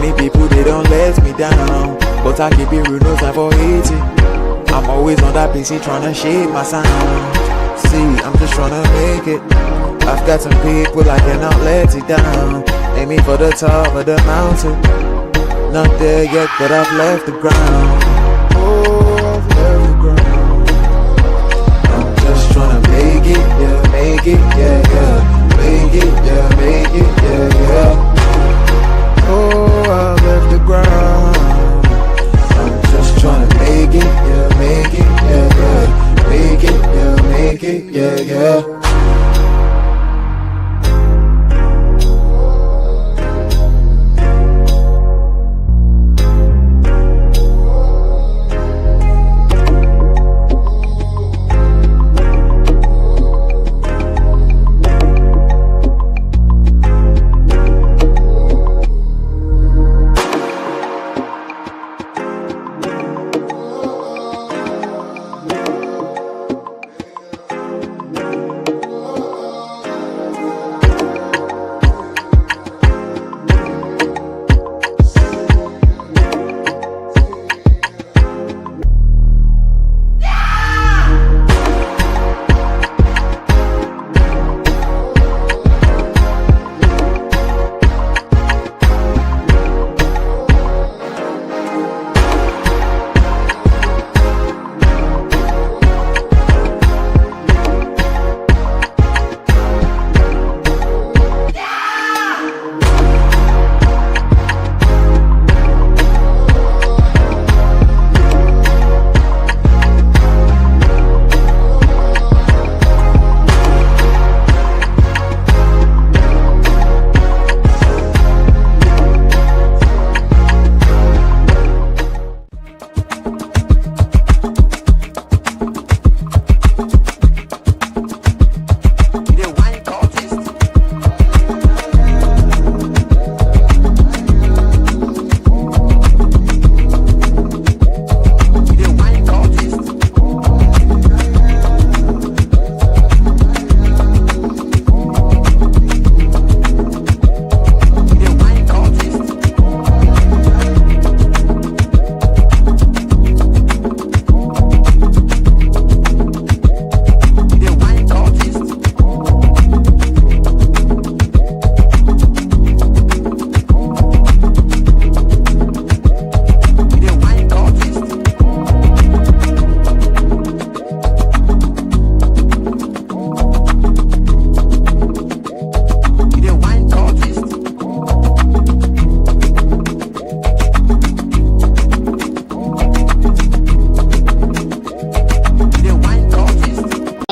many people, they don't let me down, but I keep it real, no time for hating. I'm always on that PC trying to shape my sound. See, I'm just trying to make it. I've got some people I cannot let it down. Aiming for the top of the mountain. Not there yet, but I've left the ground. Oh, I've left the ground. I'm just trying to make it, yeah, make it, yeah, yeah. Make it, yeah, make it, yeah, yeah. Oh, I've left the ground. I'm just trying to make it, yeah, make it, yeah, yeah. Make it, yeah, make it, yeah, yeah.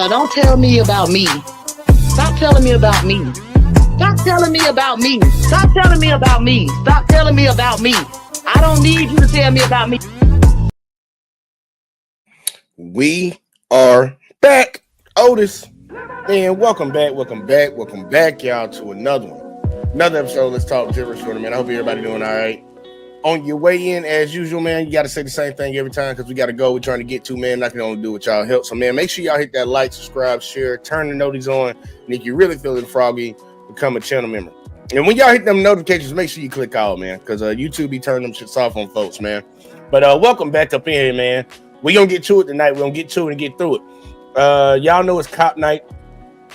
Don't tell me about me. Stop telling me about me. Stop telling me about me. Stop telling me about me. Stop telling me about me. I don't need you to tell me about me. We are back, Otis, and welcome back, y'all, to another episode. Let's talk gibberish for a minute. I hope everybody doing all right. On your way in, as usual, man, you got to say the same thing every time because we got to go. We're trying to get to, man. Not going to only do with y'all help. So, man, make sure y'all hit that like, subscribe, share, turn the notices on. And if you really feel it froggy, become a channel member. And when y'all hit them notifications, make sure you click all, man, because YouTube be turning them shits off on folks, man. But welcome back up in here, man. We're going to get to it tonight. We're going to get to it and get through it. Y'all know it's Cop Night.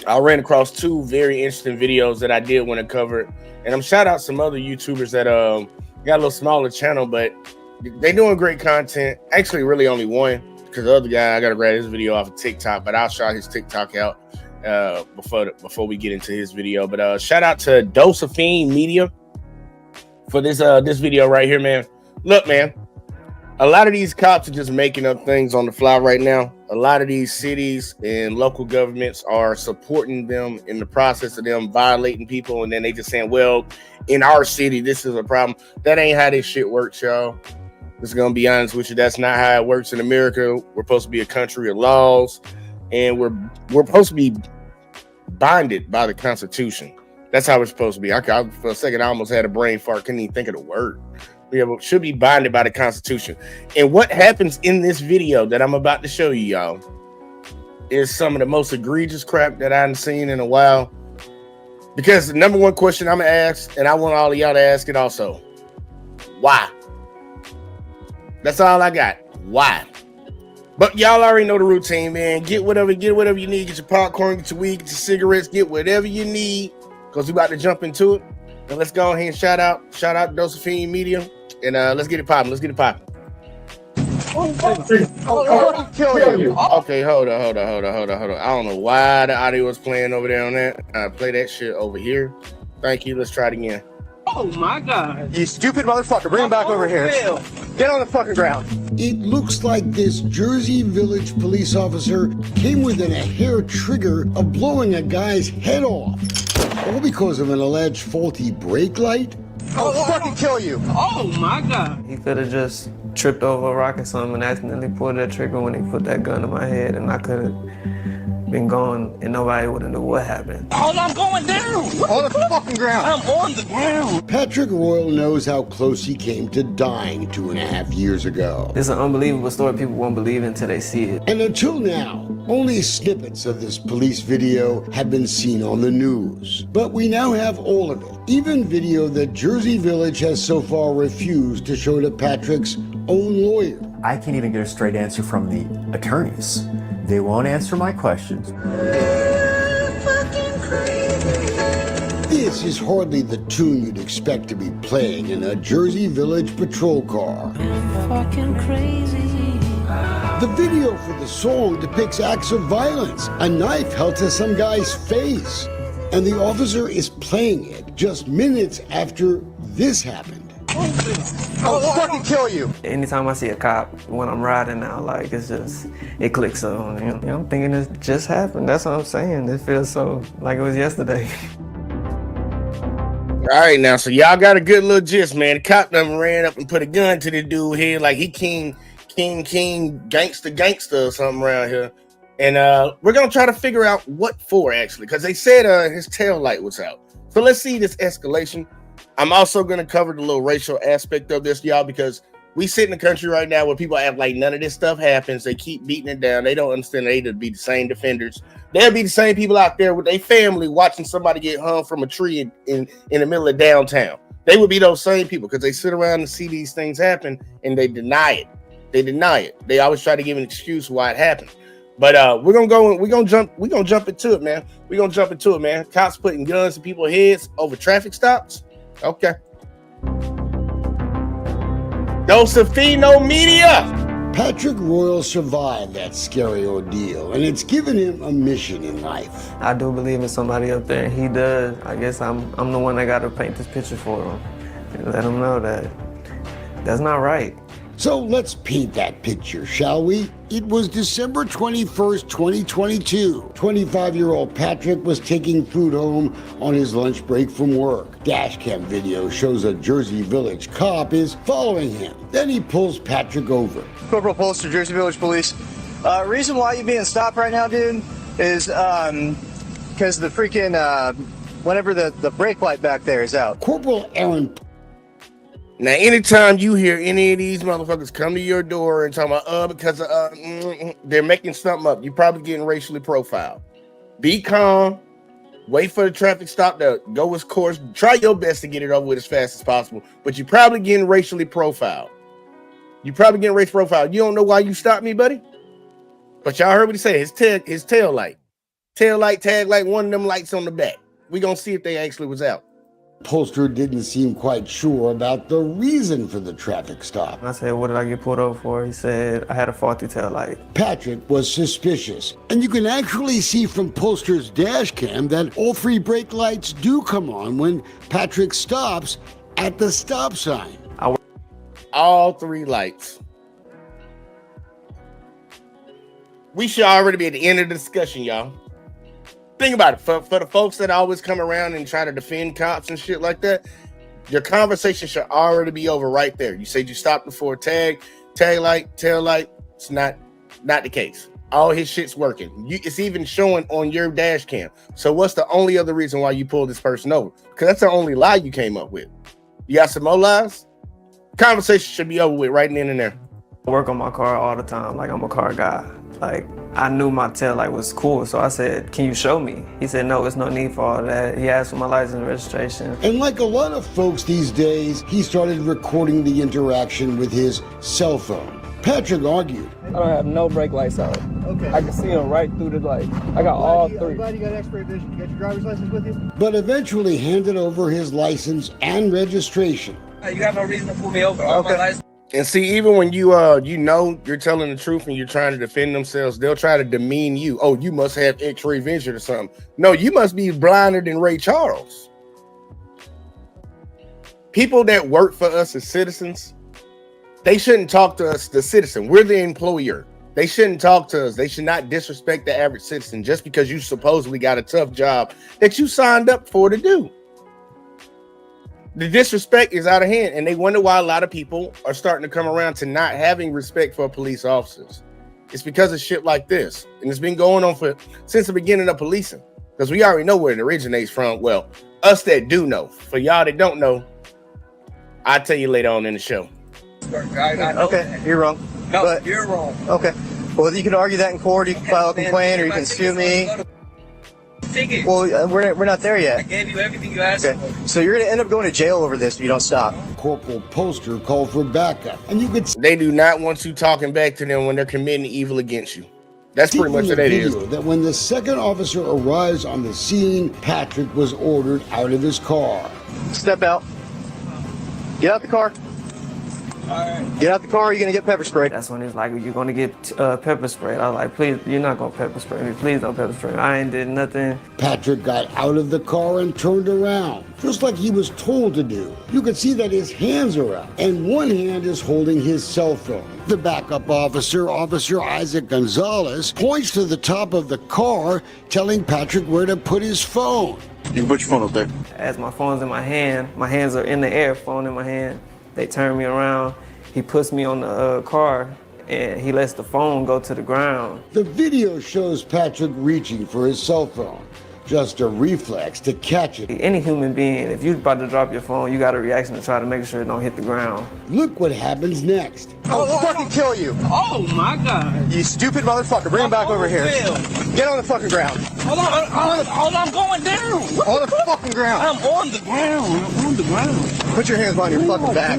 I ran across two very interesting videos that I did want to cover. And I'm shout out some other YouTubers that got a little smaller channel, but they doing great content. Actually, really only one, because the other guy, I got to grab his video off of TikTok, but I'll shout his TikTok out before we get into his video. But shout out to Dosephine Media for this video right here, man. Look, man, a lot of these cops are just making up things on the fly right now. A lot of these cities and local governments are supporting them in the process of them violating people, and then they just saying, well, in our city, this is a problem. That ain't how this shit works, y'all. Just gonna be honest with you. That's not how it works in America. We're supposed to be a country of laws, and we're supposed to be binded by the Constitution. That's how we're supposed to be. For a second, I almost had a brain fart. Couldn't even think of the word. We should be binded by the Constitution. And what happens in this video that I'm about to show you, y'all, is some of the most egregious crap that I've seen in a while. Because the number one question I'm gonna ask, and I want all of y'all to ask it also: Why? That's all I got. Why? But y'all already know the routine, man. Get whatever you need. Get your popcorn, get your weed, get your cigarettes, get whatever you need, because we about to jump into it. And let's go ahead and shout out Josephine Media, and let's get it popping. Kill you. Okay, hold on. I don't know why the audio is playing over there on that. Play that shit over here. Thank you. Let's try it again. Oh my God. You stupid motherfucker. Bring him back over here. Get on the fucking ground. It looks like this Jersey Village police officer came within a hair trigger of blowing a guy's head off. All because of an alleged faulty brake light? I'll fucking kill you. Oh my God. He could have just tripped over a rock or something and accidentally pulled that trigger when he put that gun in my head, and I could have been gone and nobody would have knew what happened. Oh, I'm going down. On the fucking ground. I'm on the ground. Patrick Royal knows how close he came to dying 2.5 years ago. It's an unbelievable story people won't believe until they see it. And until now, only snippets of this police video have been seen on the news. But we now have all of it, even video that Jersey Village has so far refused to show to Patrick's own lawyer. I can't even get a straight answer from the attorneys. They won't answer my questions. This is hardly the tune you'd expect to be playing in a Jersey Village patrol car. Fucking crazy. The video for the song depicts acts of violence, a knife held to some guy's face, and the officer is playing it just minutes after this happened. I'll fucking kill you. Anytime I see a cop when I'm riding now, like it clicks on. You know, I'm thinking it just happened. That's what I'm saying. It feels so like it was yesterday. All right, now, so y'all got a good little gist, man. The cop done ran up and put a gun to the dude here, like he king, gangster or something around here. And we're gonna try to figure out what for, actually, because they said his tail light was out. So let's see this escalation. I'm also gonna cover the little racial aspect of this, y'all, because we sit in a country right now where people act like none of this stuff happens. They keep beating it down. They don't understand they to be the same defenders. They'll be the same people out there with their family watching somebody get hung from a tree in the middle of downtown. They would be those same people because they sit around and see these things happen and they deny it. They always try to give an excuse why it happened. But we're gonna jump into it, man. Cops putting guns in people's heads over traffic stops. Okay. Josephino Media. Patrick Royal survived that scary ordeal, and it's given him a mission in life. I do believe in somebody up there, and he does. I guess I'm the one that got to paint this picture for him and let him know that that's not right. So let's paint that picture, shall we? It was December 21st, 2022. 25-year-old Patrick was taking food home on his lunch break from work. Dashcam video shows a Jersey Village cop is following him. Then he pulls Patrick over. Corporal Polster, Jersey Village Police. Reason why you're being stopped right now, dude, is because the freaking, whenever the brake light back there is out. Corporal Aaron. Now, anytime you hear any of these motherfuckers come to your door and talk about, because they're making something up, you're probably getting racially profiled. Be calm. Wait for the traffic stop to go its course. Try your best to get it over with as fast as possible, but you're probably getting racially profiled. You don't know why you stopped me, buddy? But y'all heard what he said. His tail light. Tail light, tag light, one of them lights on the back. We gonna see if they actually was out. Polster didn't seem quite sure about the reason for the traffic stop. I said, what did I get pulled over for? He said, I had a faulty tail light. Patrick was suspicious, and you can actually see from Polster's dash cam that all three brake lights do come on when Patrick stops at the stop sign. All three lights. We should already be at the end of the discussion, y'all. Think about it. For the folks that always come around and try to defend cops and shit like that, your conversation should already be over right there. You said you stopped before tag light, tail light. It's not the case. All his shit's working. It's even showing on your dash cam. So what's the only other reason why you pulled this person over? Because that's the only lie you came up with. You got some more lies? Conversation should be over with right then and there. I work on my car all the time. Like, I'm a car guy. Like, I knew my tail light was cool, so I said, "Can you show me?" He said, "No, it's no need for all that." He asked for my license and registration. And like a lot of folks these days, he started recording the interaction with his cell phone. Patrick argued. I don't have no brake lights on. Okay. I can see them right through the light. I got all three. I'm glad you got X-ray vision. You got your driver's license with you? But eventually handed over his license and registration. You got no reason to pull me over. All my license. And see, even when you you're telling the truth and you're trying to defend themselves, they'll try to demean you. Oh, you must have X-ray vision or something. No, you must be blinder than Ray Charles. People that work for us as citizens, they shouldn't talk to us, the citizen. We're the employer. They shouldn't talk to us. They should not disrespect the average citizen just because you supposedly got a tough job that you signed up for to do. The disrespect is out of hand, and they wonder why a lot of people are starting to come around to not having respect for police officers. It's because of shit like this, and it's been going on since the beginning of policing, because we already know where it originates from. Well, us that do know. For y'all that don't know, I'll tell you later on in the show. Okay, you're wrong. No, But- you're wrong. Okay. Well, you can argue that in court. You can file a complaint, or you can sue me. Ticket. Well, we're not there I yet. gave you everything you asked Okay. for. So you're gonna end up going to jail over this if you don't stop. Corporal Poster called for backup. And you could They do not want you talking back to them when they're committing evil against you. That's see pretty much from what the that is. video that when the second officer arrives on the scene, Patrick was ordered out of his car. Step out. Get out the car. Get out the car, or you're gonna get pepper sprayed. That's when he's like, "You're gonna get pepper sprayed." I was like, "Please, you're not gonna pepper spray me. Please don't pepper spray me. I ain't did nothing." Patrick got out of the car and turned around, just like he was told to do. You could see that his hands are up, and one hand is holding his cell phone. The backup officer, Officer Isaac Gonzalez, points to the top of the car, telling Patrick where to put his phone. You can put your phone up there. As my phone's in my hand, my hands are in the air, phone in my hand. They turn me around. He puts me on the car, and he lets the phone go to the ground. The video shows Patrick reaching for his cell phone, just a reflex to catch it. Any human being, if you're about to drop your phone, you got a reaction to try to make sure it don't hit the ground. Look what happens next. I'll fucking kill you. Oh my God. You stupid motherfucker. Bring him back over here. Get on the fucking ground. Hold on, I'm going down. On the fucking ground. I'm on the ground. I'm on the ground. Put your hands behind your fucking back.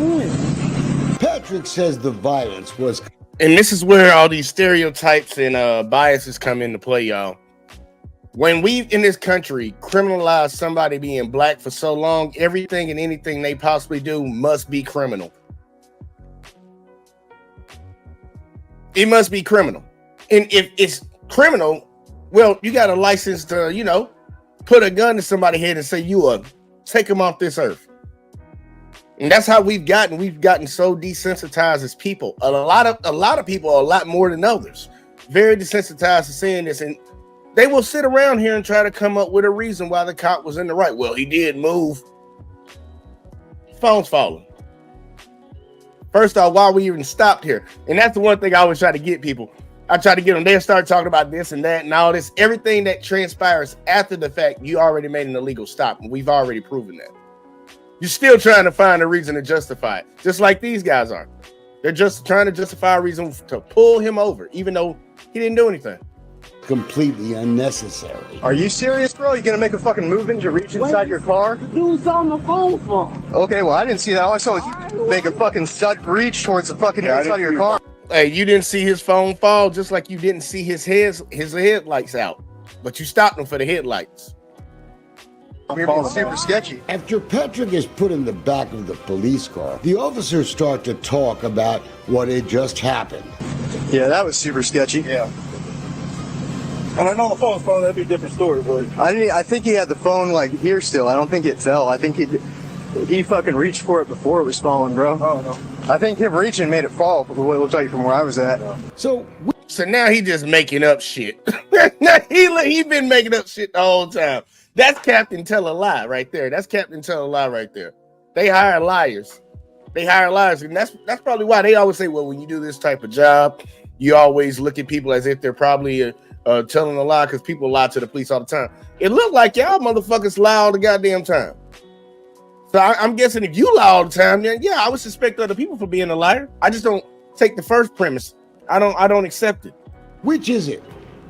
Patrick says the violence was And this is where all these stereotypes and biases come into play, y'all. When we in this country criminalize somebody being black for so long, everything and anything they possibly do must be criminal. It must be criminal. And if it's criminal, well, you got a license to, put a gun to somebody's head and say take them off this earth. And that's how we've gotten so desensitized as people. A lot of people are a lot more than others. Very desensitized to saying this, and they will sit around here and try to come up with a reason why the cop was in the right. Well, he did move. Phone's falling. First off, why we even stopped here? And that's the one thing I always try to get people. I try to get them. They'll start talking about this and that and all this. Everything that transpires after the fact, you already made an illegal stop, and we've already proven that. You're still trying to find a reason to justify it, just like these guys are. They're just trying to justify a reason to pull him over, even though he didn't do anything. completely unnecessary. Are you serious, bro? You gonna make a fucking movement to reach inside your car? Dude's on the phone for. Okay, well, I didn't see that. All I saw was you make a fucking sudden reach towards the fucking inside of your car. Hey, you didn't see his phone fall, just like you didn't see his headlights out, but you stopped him for the headlights. You're being super sketchy. After Patrick is put in the back of the police car, the officers start to talk about what had just happened. Yeah, that was super sketchy. Yeah. And I know the phone's phone, that'd be a different story, but I think he had the phone like here still. I don't think it fell. I think he fucking reached for it before it was falling, bro. I don't know. I think him reaching made it fall, from what it looked like from where I was at. So now he just making up shit. he been making up shit the whole time. That's Captain Tell a Lie right there. That's Captain Tell a Lie right there. They hire liars. And that's probably why they always say, well, when you do this type of job, you always look at people as if they're probably telling a lie, because people lie to the police all the time. It looked like y'all motherfuckers lie all the goddamn time. So I'm guessing if you lie all the time, then yeah, I would suspect other people for being a liar. I just don't take the first premise. I don't accept it. Which is it?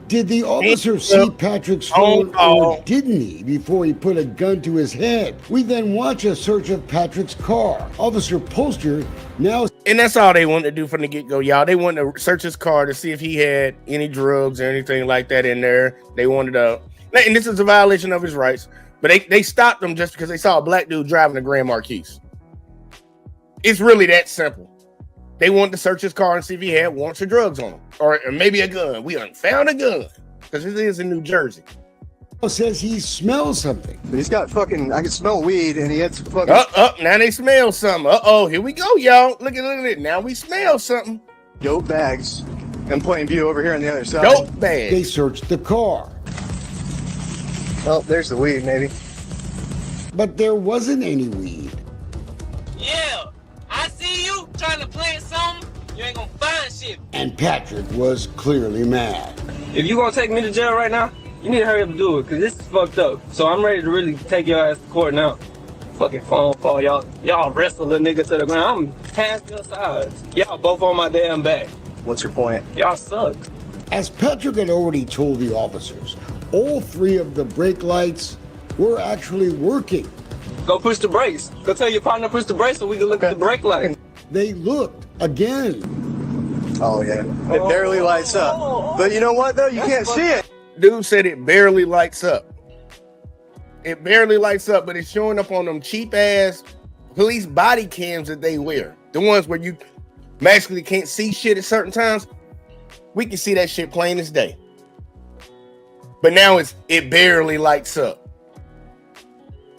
Did the officer see Patrick's Oh, phone no. or didn't he before he put a gun to his head? We then watch a search of Patrick's car. Officer Polster now... And that's all they wanted to do from the get-go, y'all. They wanted to search his car to see if he had any drugs or anything like that in there. They wanted to... And this is a violation of his rights. But they stopped him just because they saw a black dude driving a Grand Marquis. It's really that simple. They wanted to search his car and see if he had warrants or drugs on him. Or maybe a gun. We done found a gun. Because it is in New Jersey. says he smells something. But he's got fucking, I can smell weed, and he had some fucking... Now they smell something. Uh-oh, here we go, y'all. Look at it. Now we smell something. Dope bags. In plain view over here on the other side. Dope bags. They searched the car. Oh, there's the weed, maybe. But there wasn't any weed. Yeah, I see you trying to plant something. You ain't gonna find shit. And Patrick was clearly mad. If you gonna take me to jail right now, you need to hurry up and do it, because this is fucked up. So I'm ready to really take your ass to court now. Fucking phone call, y'all wrestle the nigga to the ground. I'm half your size. Y'all both on my damn back. What's your point? Y'all suck. As Patrick had already told the officers, all three of the brake lights were actually working. Go push the brakes. Go tell your partner to push the brakes so we can look at the brake light. They looked again. Oh, yeah. It barely lights up. But you know what, though? You can't see it. Dude said it barely lights up. It barely lights up, but it's showing up on them cheap-ass police body cams that they wear. The ones where you magically can't see shit at certain times. We can see that shit plain as day. But now it barely lights up.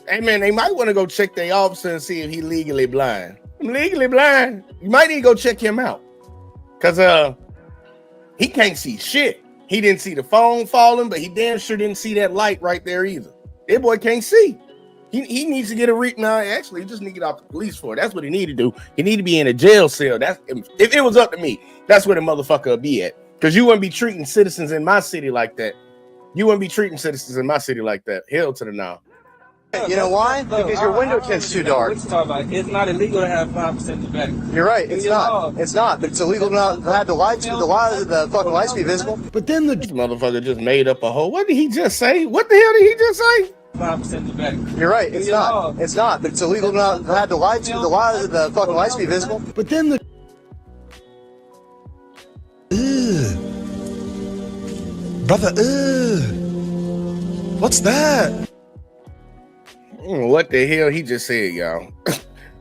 Hey, man, they might want to go check their officer and see if he's legally blind. I'm legally blind. You might need to go check him out. Because he can't see shit. He didn't see the phone falling, but he damn sure didn't see that light right there either. That boy can't see. He needs to get a now. Actually, he just need to get off the police for it. That's what he need to do. He need to be in a jail cell. That's if it was up to me. That's where the motherfucker would be at. Because you wouldn't be treating citizens in my city like that. You wouldn't be treating citizens in my city like that. Hell to the no. You know why? Because your window tint's too dark. It's not illegal to have 5% back. You're right. It's not. It's not. But it's illegal not to have the fucking lights be visible. But then This motherfucker just made up a whole. What did he just say? What the hell did he just say? 5% back. You're right. It's not. It's not. But it's illegal not to have the fucking lights be visible. But then the... Brother, what's that? What the hell he just said, y'all?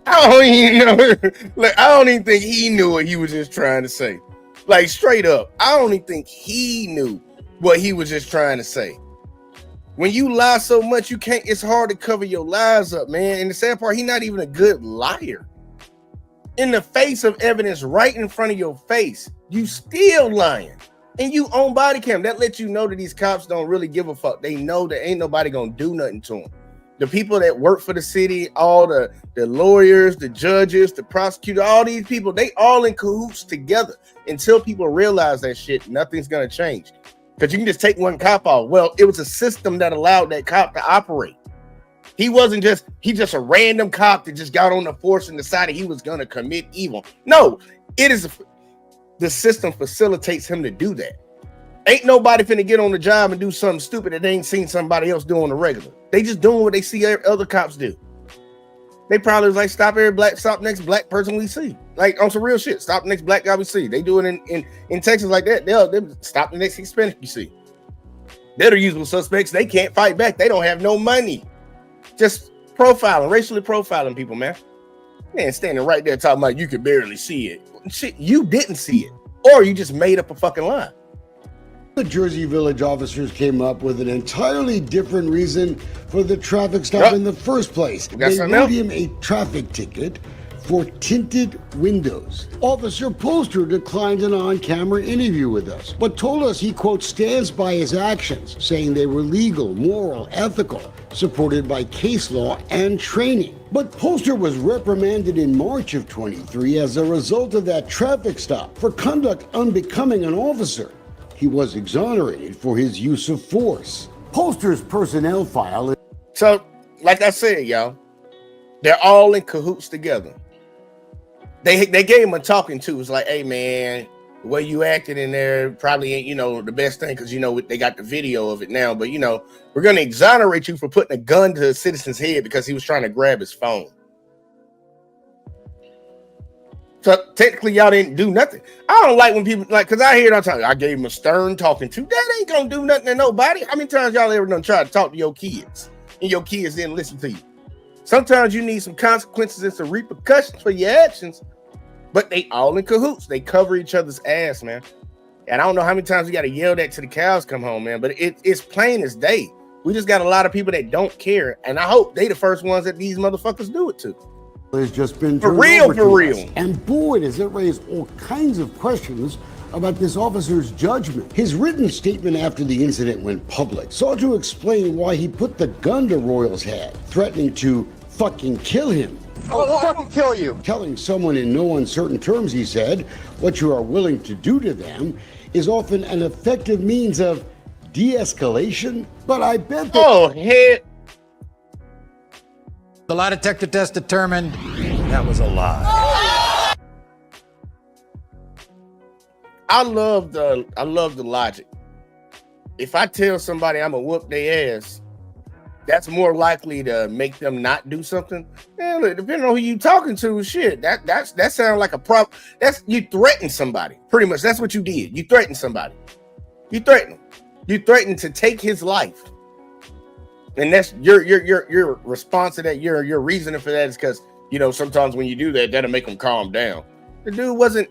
I don't even know. Like, I don't even think he knew what he was just trying to say. Like, straight up, I don't even think he knew what he was just trying to say. When you lie so much, you can't. It's hard to cover your lies up, man. And the sad part, he's not even a good liar. In the face of evidence right in front of your face, you still lying. And you on body cam. That lets you know that these cops don't really give a fuck. They know that ain't nobody gonna do nothing to them. The people that work for the city, all the lawyers, the judges, the prosecutor, all these people, they all in cahoots together. Until people realize that shit, nothing's gonna change. Because you can just take one cop off. Well, it was a system that allowed that cop to operate. He just a random cop that just got on the force and decided he was gonna commit evil. No, the system facilitates him to do that. Ain't nobody finna get on the job and do something stupid that they ain't seen somebody else do on the regular. They just doing what they see other cops do. They probably was like, stop next black person we see. Like, on some real shit, stop the next black guy we see. They do it in Texas like that. They'll stop the next Hispanic you see. They're the usual suspects. They can't fight back. They don't have no money. Just profiling, racially profiling people, man. Man, standing right there talking about you could barely see it. Shit, you didn't see it. Or you just made up a fucking lie. The Jersey Village officers came up with an entirely different reason for the traffic stop in the first place. They wrote him a traffic ticket for tinted windows. Officer Polster declined an on-camera interview with us, but told us he, quote, stands by his actions, saying they were legal, moral, ethical, supported by case law and training. But Polster was reprimanded in March of 23 as a result of that traffic stop for conduct unbecoming an officer. He was exonerated for his use of force. Polster's personnel file... So, like I said, y'all, they're all in cahoots together. They gave him a talking to. It's like, hey man, the way you acted in there probably ain't, the best thing, because they got the video of it now. But we're gonna exonerate you for putting a gun to a citizen's head because he was trying to grab his phone. So technically, y'all didn't do nothing. I don't like when people because I hear it all the time. I gave him a stern talking to. That ain't gonna do nothing to nobody. How many times y'all ever done try to talk to your kids and your kids didn't listen to you? Sometimes you need some consequences and some repercussions for your actions. But they all in cahoots. They cover each other's ass, man. And I don't know how many times we got to yell that till the cows come home, man. But it's plain as day. We just got a lot of people that don't care. And I hope they the first ones that these motherfuckers do it to. Has just been for real. And boy, does it raise all kinds of questions about this officer's judgment. His written statement after the incident went public sought to explain why he put the gun to Royal's head, threatening to fucking kill him. I'll fucking kill you. Telling someone in no uncertain terms, he said, what you are willing to do to them is often an effective means of de-escalation. But I bet that... Oh, head. The lie detector test determined that was a lie. I love the logic. If I tell somebody I'm gonna whoop their ass, that's more likely to make them not do something. Man, look, depending on who you talking to, shit, that sounds like a prop. That's you threaten somebody. Pretty much, that's what you did. You threatened somebody. You threatened him. You threatened to take his life. And that's your response to that. Your reasoning for that is because sometimes when you do that, that'll make them calm down. The dude wasn't.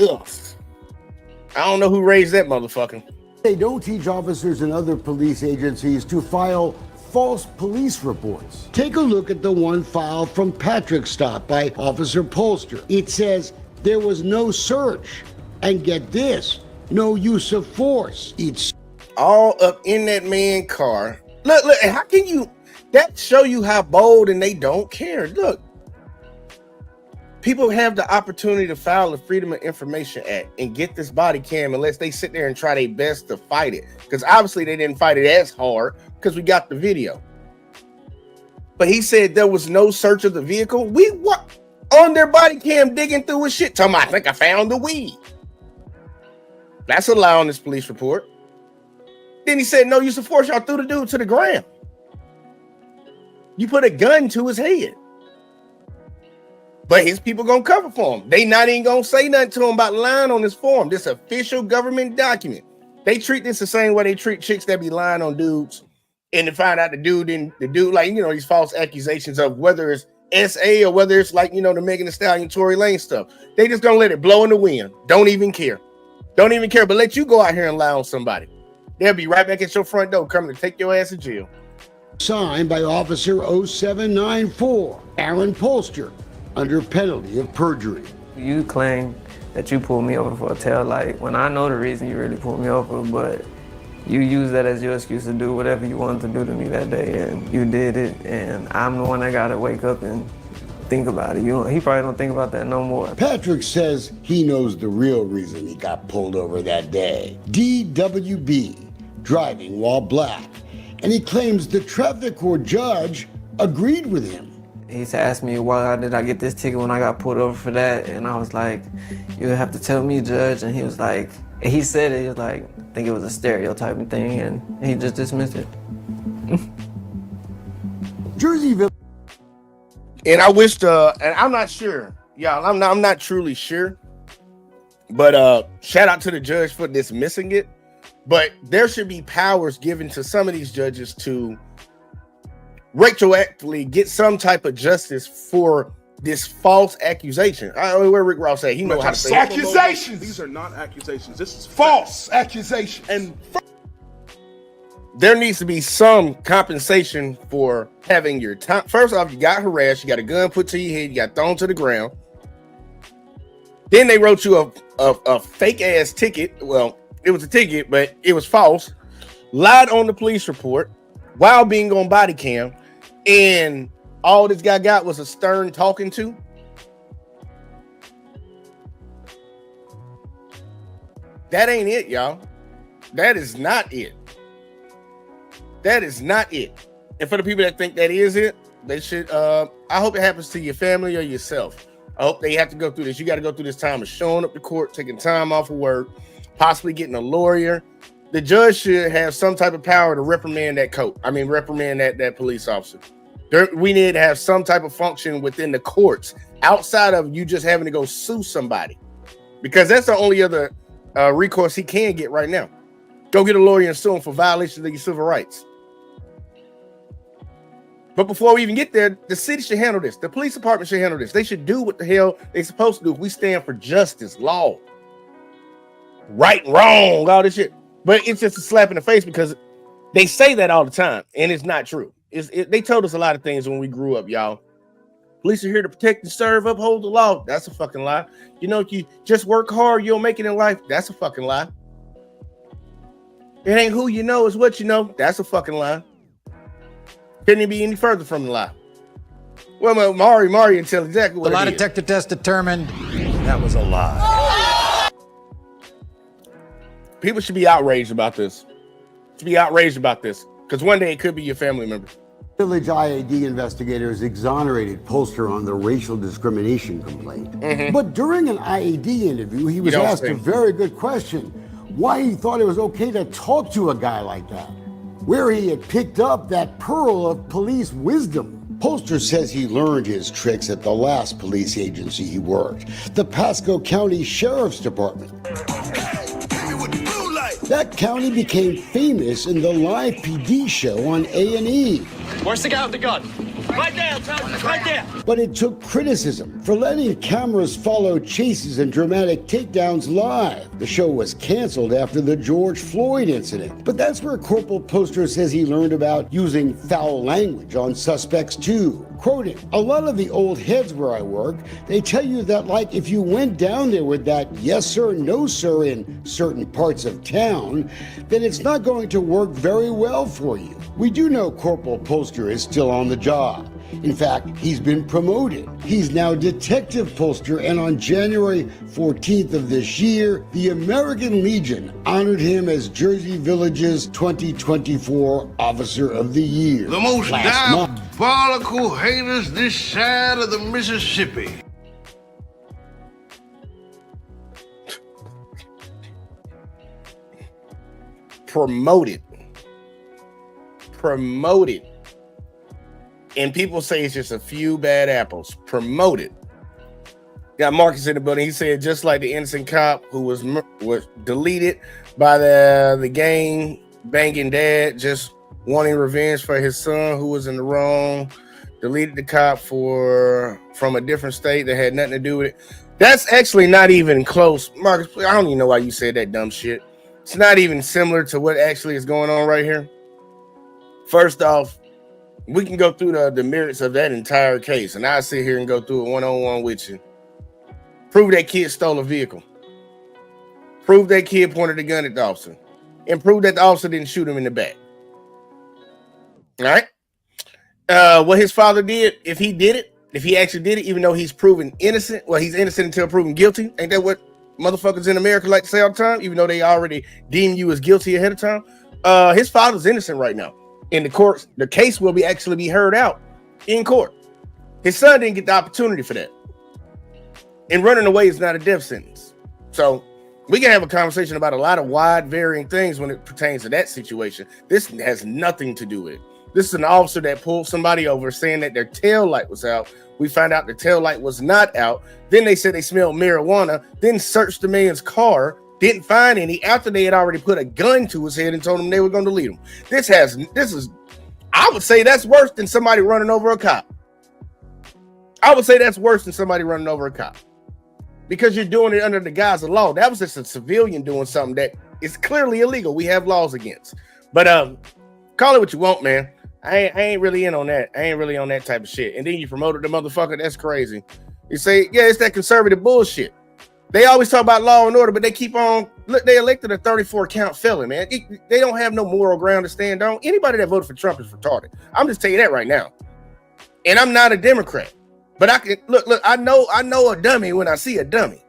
Ugh. I don't know who raised that motherfucker. They don't teach officers and other police agencies to file false police reports. Take a look at the one filed from Patrick's stop by Officer Polster. It says there was no search, and get this, no use of force. It's all up in that man car. Look, how can you that show you how bold and they don't care? Look, people have the opportunity to file the Freedom of Information Act and get this body cam unless they sit there and try their best to fight it. Because obviously they didn't fight it as hard because we got the video. But he said there was no search of the vehicle. We what on their body cam digging through his shit. Talking about, I think I found the weed. That's a lie on this police report. Then he said no use of force. Y'all threw the dude to the ground. You put a gun to his head. But his people gonna cover for him. They not even gonna say nothing to him about lying on this form. This official government document. They treat this the same way they treat chicks that be lying on dudes, and to find out the dude like these false accusations of whether it's SA or whether it's like the Megan Thee Stallion, Tory Lane stuff. They just gonna let it blow in the wind. Don't even care. Don't even care. But let you go out here and lie on somebody. They'll be right back at your front door coming to take your ass to jail. Signed by Officer 0794 Aaron Polster, under penalty of perjury. You claim that you pulled me over for a tail light when I know the reason you really pulled me over, but you use that as your excuse to do whatever you wanted to do to me that day, and you did it, and I'm the one that gotta wake up and think about it. He probably don't think about that no more. Patrick says he knows the real reason he got pulled over that day. DWB, driving while black, and he claims the traffic court judge agreed with him. He asked me why did I get this ticket when I got pulled over for that, and I was like, you have to tell me, Judge. And he was like, he said it, he was like, I think it was a stereotyping thing, and he just dismissed it. Jerseyville. And I wish and I'm not sure, y'all. I'm not truly sure, but shout out to the judge for dismissing it. But there should be powers given to some of these judges to retroactively get some type of justice for this false accusation. I don't know where Rick Ross said he knows how to say accusations. These are not accusations. This is false accusations. And there needs to be some compensation for having your time. First off, you got harassed, you got a gun put to your head, you got thrown to the ground. Then they wrote you a fake ass ticket. Well, it was a ticket, but it was false. Lied on the police report while being on body cam. And all this guy got was a stern talking to. That ain't it, y'all. That is not it. That is not it. And for the people that think that is it, they should I hope it happens to your family or yourself. I hope they have to go through this. You got to go through this time of showing up to court, taking time off of work, possibly getting a lawyer. The judge should have some type of power to reprimand that reprimand that police officer. We need to have some type of function within the courts outside of you just having to go sue somebody, because that's the only other recourse he can get right now. Go get a lawyer and sue him for violations of your civil rights. But before we even get there, the city should handle this. The police department should handle this. They should do what the hell they're supposed to do. We stand for justice, law, right and wrong, all this shit. But it's just a slap in the face because they say that all the time, and it's not true. They told us a lot of things when we grew up, y'all. Police are here to protect and serve, uphold the law. That's a fucking lie. You know, if you just work hard, you'll make it in life. That's a fucking lie. It ain't who you know, it's what you know. That's a fucking lie. Couldn't it be any further from the lie? Well, Mari can tell exactly what The lie detector test determined that was a lie. People should be outraged about this. Because one day it could be your family member. Village IAD investigators exonerated Polster on the racial discrimination complaint. But during an IAD interview, he was asked a very good question. Why he thought it was okay to talk to a guy like that. Where he had picked up that pearl of police wisdom. Polster says he learned his tricks at the last police agency he worked, the Pasco County Sheriff's Department. That county became famous in the live PD show on A&E. Where's the guy with the gun? Right there, right there. But it took criticism for letting cameras follow chases and dramatic takedowns live. The show was canceled after the George Floyd incident. But that's where Corporal Polster says he learned about using foul language on suspects too. Quoting, a lot of the old heads where I work, they tell you that like if you went down there with that yes sir, no sir in certain parts of town, then it's not going to work very well for you. We do know Corporal Polster is still on the job. In fact, he's been promoted. He's now Detective Polster, and on January 14th of this year, the American Legion honored him as Jersey Village's 2024 Officer of the Year. The most diabolical haters this side of the Mississippi. Promoted. And people say it's just a few bad apples. Promoted. Got Marcus in the building. He said just like the innocent cop who was deleted by the gang banging dad, just wanting revenge for his son who was in the wrong. Deleted the cop from a different state that had nothing to do with it. That's actually not even close. Marcus, I don't even know why you said that dumb shit. It's not even similar to what actually is going on right here. First off, we can go through the merits of that entire case, and I'll sit here and go through it one-on-one with you. Prove that kid stole a vehicle. Prove that kid pointed a gun at the officer. And prove that the officer didn't shoot him in the back. All right? What his father did, if he actually did it, even though he's proven innocent, well, he's innocent until proven guilty. Ain't that what motherfuckers in America like to say all the time? Even though they already deem you as guilty ahead of time. His father's innocent right now. In the courts, the case will actually be heard out in court. His son didn't get the opportunity for that. And running away is not a death sentence. So we can have a conversation about a lot of wide varying things when it pertains to that situation. This has nothing to do with it. This is an officer that pulled somebody over saying that their tail light was out. We found out the tail light was not out. Then they said they smelled marijuana, then searched the man's car. Didn't find any after they had already put a gun to his head and told him they were going to delete him. I would say that's worse than somebody running over a cop. Because you're doing it under the guise of law. That was just a civilian doing something that is clearly illegal. We have laws against. But call it what you want, man. I ain't really in on that. I ain't really on that type of shit. And then you promoted the motherfucker. That's crazy. You say, yeah, it's that conservative bullshit. They always talk about law and order, but they keep on. Look, they elected a 34 count felon, man. They don't have no moral ground to stand on. Anybody that voted for Trump is retarded. I'm just telling you that right now. And I'm not a Democrat, but I can look. I know a dummy when I see a dummy.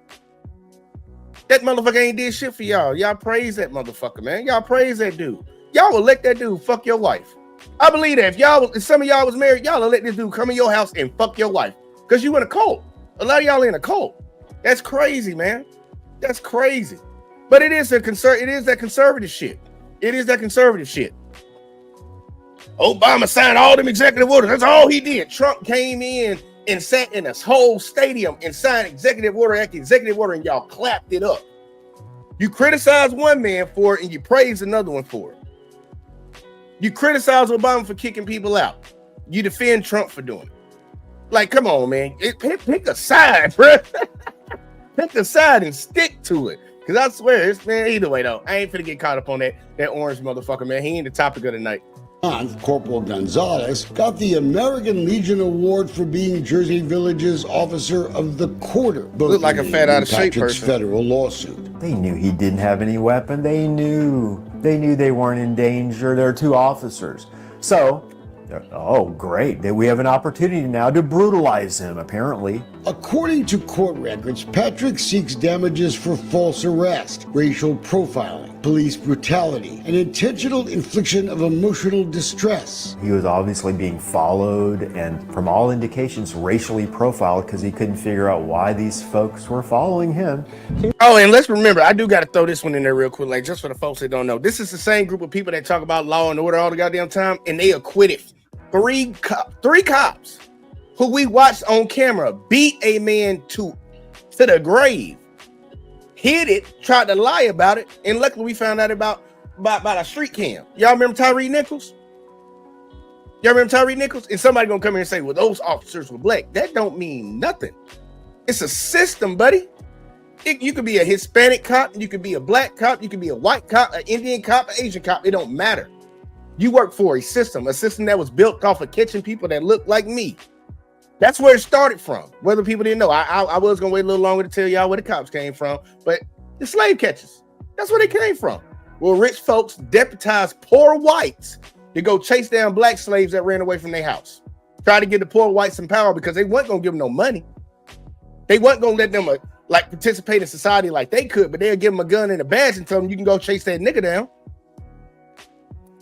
That motherfucker ain't did shit for y'all. Y'all praise that motherfucker, man. Y'all praise that dude. Y'all will let that dude fuck your wife. I believe that if some of y'all was married, y'all will let this dude come in your house and fuck your wife because you in a cult. A lot of y'all in a cult. That's crazy, man. That's crazy. But it is that conservative shit. It is that conservative shit. Obama signed all them executive orders. That's all he did. Trump came in and sat in a whole stadium and signed executive order after executive order, and y'all clapped it up. You criticize one man for it and you praise another one for it. You criticize Obama for kicking people out. You defend Trump for doing it. Like, come on, man. Pick a side, bro. Pick a side and stick to it. Because I swear, man, either way, though, I ain't finna get caught up on that orange motherfucker, man. He ain't the topic of the night. Corporal Gonzalez got the American Legion Award for being Jersey Village's Officer of the Quarter. Look like a fat out of shape person. Federal lawsuit. They knew he didn't have any weapon. They knew they weren't in danger. There are two officers. So, oh, great. We have an opportunity now to brutalize him, apparently. According to court records, Patrick seeks damages for false arrest, racial profiling, police brutality, and intentional infliction of emotional distress. He was obviously being followed and, from all indications, racially profiled because he couldn't figure out why these folks were following him. Oh, and let's remember, I do got to throw this one in there real quick, like just for the folks that don't know. This is the same group of people that talk about law and order all the goddamn time, and they acquitted three cops who we watched on camera beat a man to the grave, hid it, tried to lie about it, and luckily we found out about a street cam. Y'all remember Tyree Nichols? And somebody gonna come here and say, well, those officers were black. That don't mean nothing. It's a system, buddy. You could be a Hispanic cop, you could be a black cop, you could be a white cop, an Indian cop, an Asian cop. It don't matter. You work for a system that was built off of catching people that look like me. That's where it started from. Whether people didn't know, I was gonna wait a little longer to tell y'all where the cops came from, but the slave catchers, that's where they came from. Well, rich folks deputized poor whites to go chase down black slaves that ran away from their house. Try to give the poor whites some power because they weren't gonna give them no money. They weren't gonna let them participate in society like they could, but they'll give them a gun and a badge and tell them you can go chase that nigga down.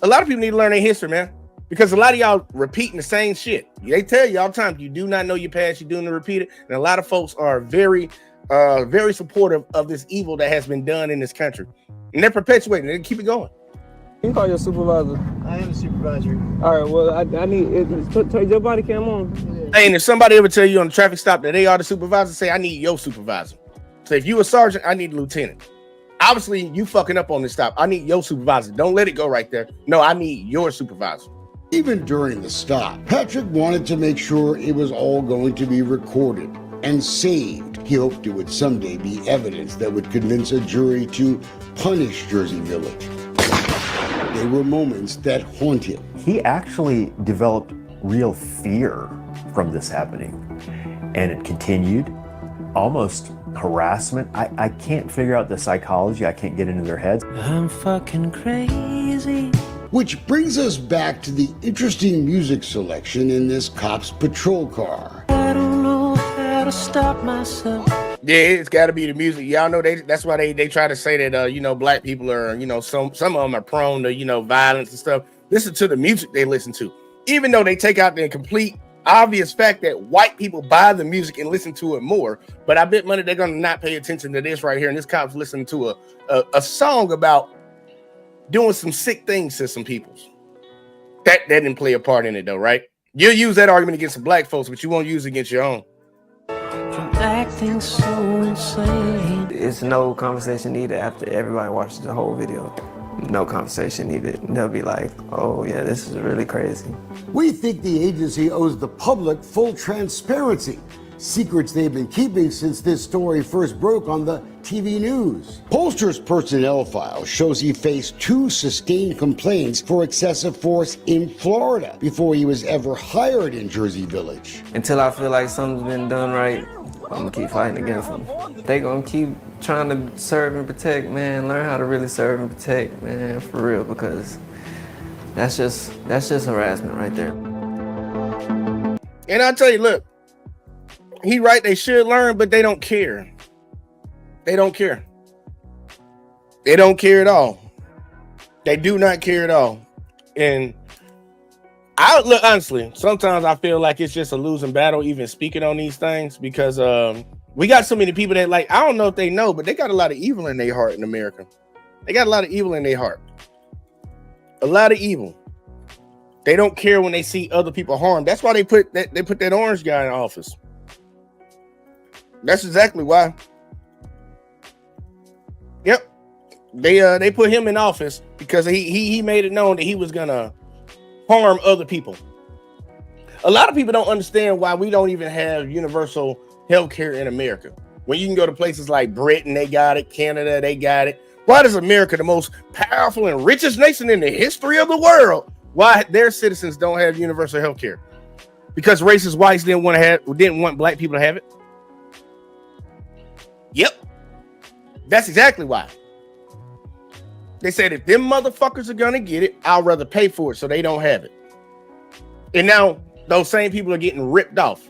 A lot of people need to learn their history, man. Because a lot of y'all repeating the same shit. They tell you all the time, you do not know your past, you're doing to repeat it. And a lot of folks are very supportive of this evil that has been done in this country. And they're perpetuating it. They keep it going. You can call your supervisor. I am a supervisor. All right, well, I need turn your body cam on. Hey, and if somebody ever tell you on the traffic stop that they are the supervisor, say, I need your supervisor. So if you a sergeant, I need a lieutenant. Obviously, you fucking up on this stop. I need your supervisor. Don't let it go right there. No, I need your supervisor. Even during the stop, Patrick wanted to make sure it was all going to be recorded and saved. He hoped it would someday be evidence that would convince a jury to punish Jersey Village. There were moments that haunt him. He actually developed real fear from this happening, and it continued, almost harassment. I can't figure out the psychology. I can't get into their heads. I'm fucking crazy. Which brings us back to the interesting music selection in this cop's patrol car. I don't know how to stop myself. Yeah, it's got to be the music. Y'all know that's why they try to say that black people are, some of them are prone to violence and stuff. Listen to the music they listen to, even though they take out the complete obvious fact that white people buy the music and listen to it more. But I bet money they're gonna not pay attention to this right here. And this cop's listening to a song about doing some sick things to some people. That didn't play a part in it though, right? You'll use that argument against the black folks, but you won't use it against your own. Acting so insane. It's no conversation needed after everybody watches the whole video. No conversation needed. They'll be like, oh yeah, this is really crazy. We think the agency owes the public full transparency. Secrets they've been keeping since this story first broke on the TV news. Polster's personnel file shows he faced 2 sustained complaints for excessive force in Florida before he was ever hired in Jersey Village. Until I feel like something's been done right, I'm gonna keep fighting against them. They gonna keep trying to serve and protect, man. Learn how to really serve and protect, man, for real, because that's just harassment right there. And I tell you, look, he right, they should learn, but they don't care. They don't care. They don't care at all. They do not care at all. And I look honestly, sometimes I feel like it's just a losing battle even speaking on these things because we got so many people that like, I don't know if they know, but they got a lot of evil in their heart in America. They got a lot of evil in their heart. A lot of evil. They don't care when they see other people harmed. That's why they put that orange guy in office. That's exactly why. Yep. They put him in office because he made it known that he was gonna harm other people. A lot of people don't understand why we don't even have universal health care in America. When you can go to places like Britain, they got it, Canada, they got it. Why does America, the most powerful and richest nation in the history of the world, why their citizens don't have universal health care? Because racist whites didn't want black people to have it. Yep. That's exactly why. They said if them motherfuckers are gonna get it, I'd rather pay for it so they don't have it. And now those same people are getting ripped off.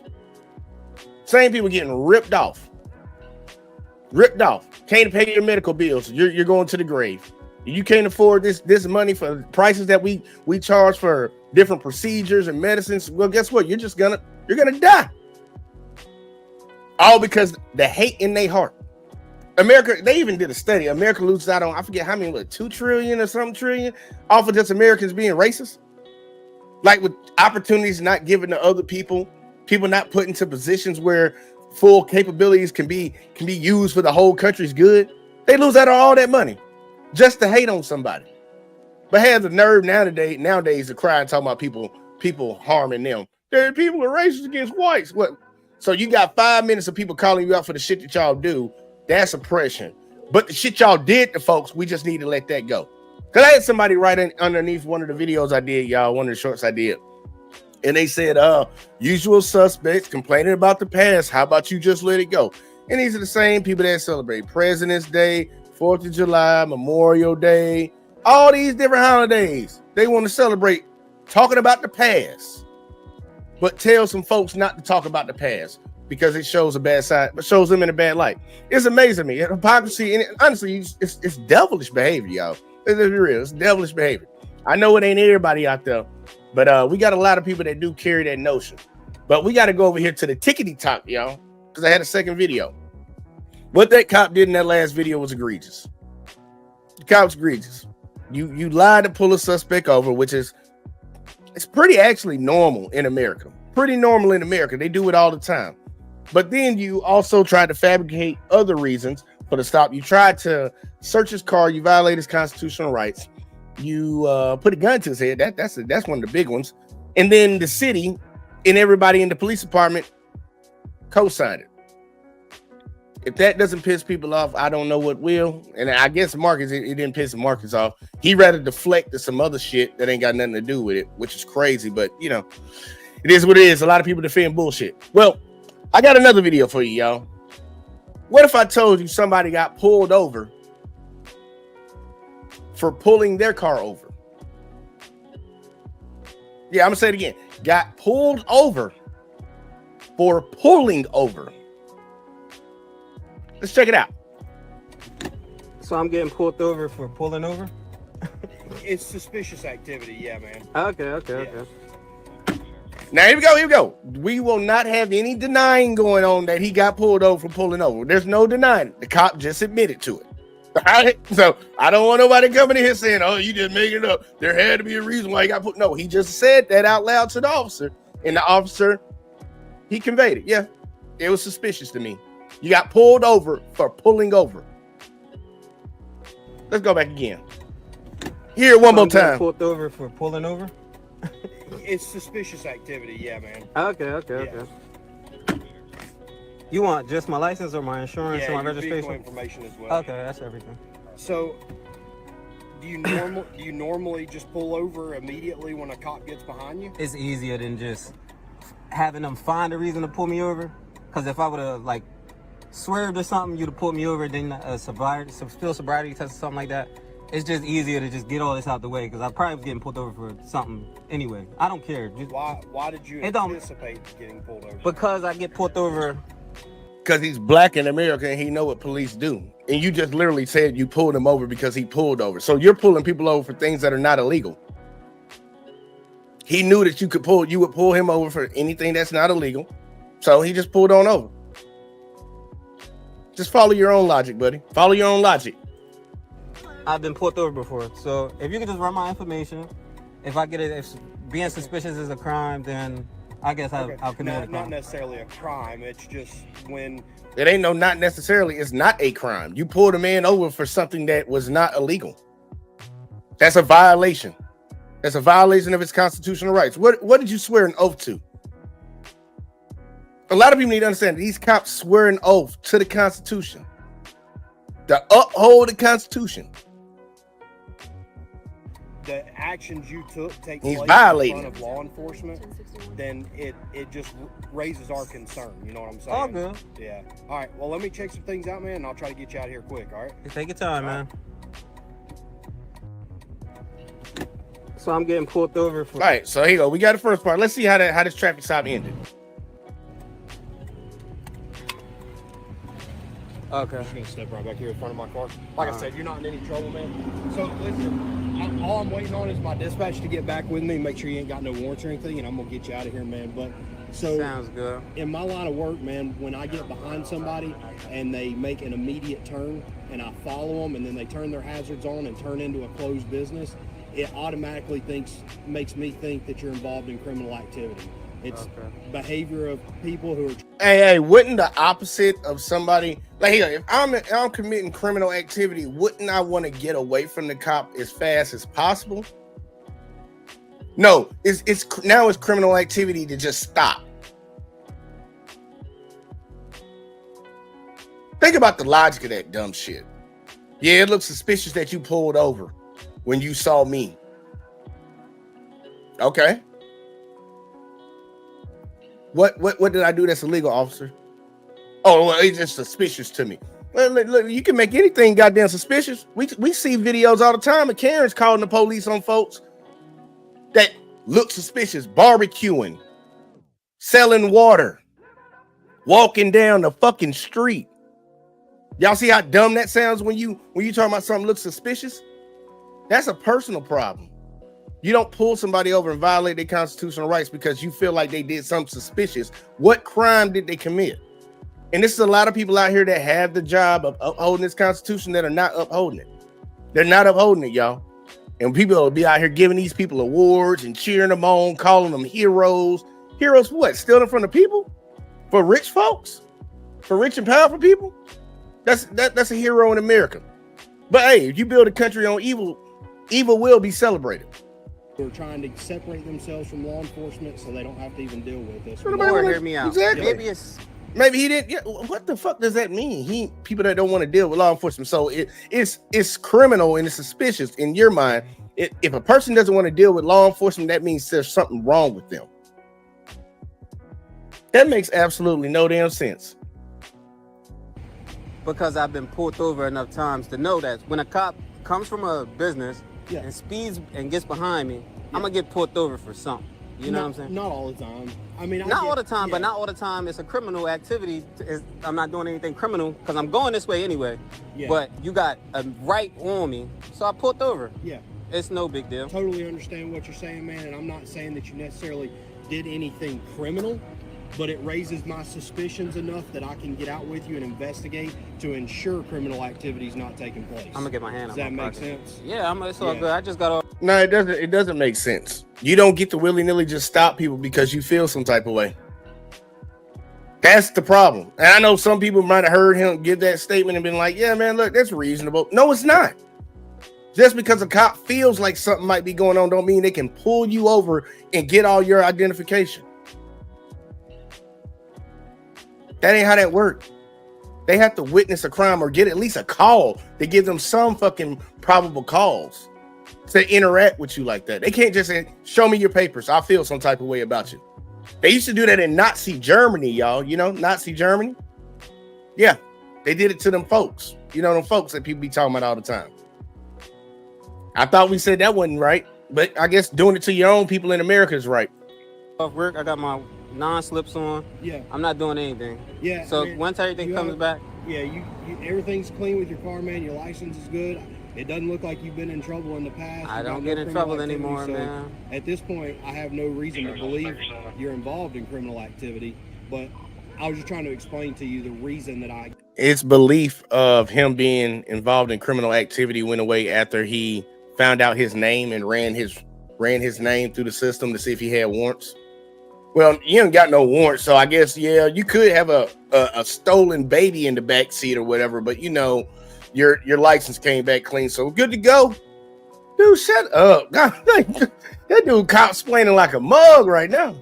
Same people getting ripped off. Ripped off. Can't pay your medical bills. You're going to the grave. You can't afford this money for prices that we charge for different procedures and medicines. Well, guess what? You're gonna die. All because the hate in their heart. America, they even did a study. America loses out on, I forget how many, 2 trillion or something trillion off of just Americans being racist. Like with opportunities not given to other people not put into positions where full capabilities can be used for the whole country's good. They lose out on all that money just to hate on somebody. But have the nerve nowadays to cry and talk about people harming them. People are racist against whites. What? So you got 5 minutes of people calling you out for the shit that y'all do. That's oppression. But the shit y'all did to folks, we just need to let that go. Because I had somebody right underneath one of the videos I did, y'all, one of the shorts I did. And they said, usual suspects complaining about the past. How about you just let it go? And these are the same people that celebrate President's Day, 4th of July, Memorial Day, all these different holidays. They want to celebrate talking about the past. But tell some folks not to talk about the past because it shows a bad side, but shows them in a bad light. It's amazing to me. Hypocrisy, and honestly, it's devilish behavior, y'all. Let's be real. It's devilish behavior. I know it ain't everybody out there, but we got a lot of people that do carry that notion. But we got to go over here to the tickety top, y'all, because I had a second video. What that cop did in that last video was egregious. The cop's egregious. You lied to pull a suspect over, which is it's pretty actually normal in America. Pretty normal in America. They do it all the time. But then you also tried to fabricate other reasons for the stop. You tried to search his car. You violate his constitutional rights. You put a gun to his head. That's one of the big ones. And then the city and everybody in the police department co-signed it. If that doesn't piss people off, I don't know what will. And I guess Marcus, it didn't piss Marcus off. He rather deflect to some other shit that ain't got nothing to do with it, which is crazy. But, you know, it is what it is. A lot of people defend bullshit. Well, I got another video for you, y'all. What if I told you somebody got pulled over for pulling their car over? Yeah, I'm going to say it again. Got pulled over for pulling over. Let's check it out. So I'm getting pulled over for pulling over? It's suspicious activity, yeah, man. Okay. Now, here we go. We will not have any denying going on that he got pulled over for pulling over. There's no denying it. The cop just admitted to it. All right? So I don't want nobody coming in here saying, oh, you just making it up. There had to be a reason why he got pulled. No, he just said that out loud to the officer. And the officer, he conveyed it. Yeah, it was suspicious to me. You got pulled over for pulling over. Let's go back again. Here one more time. Pulled over for pulling over? It's suspicious activity, yeah, man. Okay. You want just my license or my insurance or my registration? Vehicle information as well. Okay, that's everything. So, do you normally just pull over immediately when a cop gets behind you? It's easier than just having them find a reason to pull me over. Because if I would have like swerved or something, you'd have pulled me over, then sobriety test or something like that. It's just easier to just get all this out the way because I probably was getting pulled over for something anyway. I don't care. Why did you anticipate getting pulled over? Because I get pulled over. Because he's black in America and he know what police do. And you just literally said you pulled him over because he pulled over. So you're pulling people over for things that are not illegal. He knew that you would pull him over for anything that's not illegal. So he just pulled on over. Just follow your own logic, buddy. Follow your own logic. I've been pulled over before, so if you could just run my information, if I get it, if being suspicious is a crime, then I guess I'll commit a crime. Not necessarily a crime. It's just when It ain't no not necessarily. It's not a crime. You pulled a man over for something that was not illegal. That's a violation. That's a violation of his constitutional rights. What did you swear an oath to? A lot of people need to understand that these cops swear an oath to the Constitution. To uphold the Constitution. the actions you took take He's place violating in front of law enforcement, then it just raises our concern. You know what I'm saying? All good. Yeah. All right. Well, let me check some things out, man, and I'll try to get you out of here quick. All right. Take your time, man. So I'm getting pulled over for. All right. So here you go. We got the first part. Let's see how this traffic stop ended. Okay. I'm just gonna step right back here in front of my car. Like I said, you're not in any trouble, man. So listen, all I'm waiting on is my dispatch to get back with me, make sure you ain't got no warrants or anything, and I'm gonna get you out of here, man. But so sounds good. In my line of work, man, when I get behind somebody and they make an immediate turn and I follow them and then they turn their hazards on and turn into a closed business, it automatically makes me think that you're involved in criminal activity. It's behavior of people who are. Hey, wouldn't the opposite of somebody like here? If I'm committing criminal activity, wouldn't I want to get away from the cop as fast as possible? No, it's now it's criminal activity to just stop. Think about the logic of that dumb shit. Yeah, it looks suspicious that you pulled over when you saw me. Okay. What did I do that's illegal, officer? Oh, well, it's just suspicious to me. Well, look, you can make anything goddamn suspicious. We see videos all the time of Karens calling the police on folks that look suspicious, barbecuing, selling water, walking down the fucking street. Y'all see how dumb that sounds when you talking about something looks suspicious? That's a personal problem. You don't pull somebody over and violate their constitutional rights because you feel like they did something suspicious. What crime did they commit? And this is a lot of people out here that have the job of upholding this constitution that are not upholding it. They're not upholding it, y'all. And people will be out here giving these people awards and cheering them on, calling them heroes. Heroes for what? Stealing from the people? For rich folks? For rich and powerful people? That's a hero in America. But hey, if you build a country on evil, evil will be celebrated. They're trying to separate themselves from law enforcement so they don't have to even deal with this. Hear me out. Exactly. Maybe he didn't. Yeah, what the fuck does that mean? People that don't want to deal with law enforcement. So it's criminal and it's suspicious in your mind. If a person doesn't want to deal with law enforcement, that means there's something wrong with them. That makes absolutely no damn sense. Because I've been pulled over enough times to know that when a cop comes from a business and speeds and gets behind me, I'm gonna get pulled over for something. You know what I'm saying? Not all the time. I mean, not all the time, but not all the time. It's a criminal activity. I'm not doing anything criminal because I'm going this way anyway. Yeah. But you got a right on me, so I pulled over. Yeah. It's no big deal. Totally understand what you're saying, man. And I'm not saying that you necessarily did anything criminal, but it raises my suspicions enough that I can get out with you and investigate to ensure criminal activity is not taking place. I'm gonna get my hand Does on that my make pocket. sense? Yeah, it's all good. I just got off. No, it doesn't. It doesn't make sense. You don't get to willy-nilly just stop people because you feel some type of way. That's the problem. And I know some people might have heard him give that statement and been like, yeah, man, look, that's reasonable. No, it's not. Just because a cop feels like something might be going on don't mean they can pull you over and get all your identification. That ain't how that works. They have to witness a crime or get at least a call to give them some fucking probable cause to interact with you like that. They can't just say, show me your papers. I feel some type of way about you. They used to do that in Nazi Germany, y'all. You know, Nazi Germany? Yeah, they did it to them folks. You know, them folks that people be talking about all the time. I thought we said that wasn't right, but I guess doing it to your own people in America is right. Off work, I got my non-slips on. Yeah. I'm not doing anything. Yeah. So man, once everything comes back. Yeah, you everything's clean with your car, man. Your license is good. It doesn't look like you've been in trouble in the past. I You've don't got get no in criminal trouble activity, anymore, so man. At this point, I have no reason to believe you're involved in criminal activity. But I was just trying to explain to you the reason that I. Its belief of him being involved in criminal activity went away after he found out his name and ran his name through the system to see if he had warrants. Well, you ain't got no warrants, so I guess yeah, you could have a stolen baby in the back seat or whatever, but you know, your license came back clean, so good to go. Dude, shut up. God, that dude cop-splaining like a mug right now.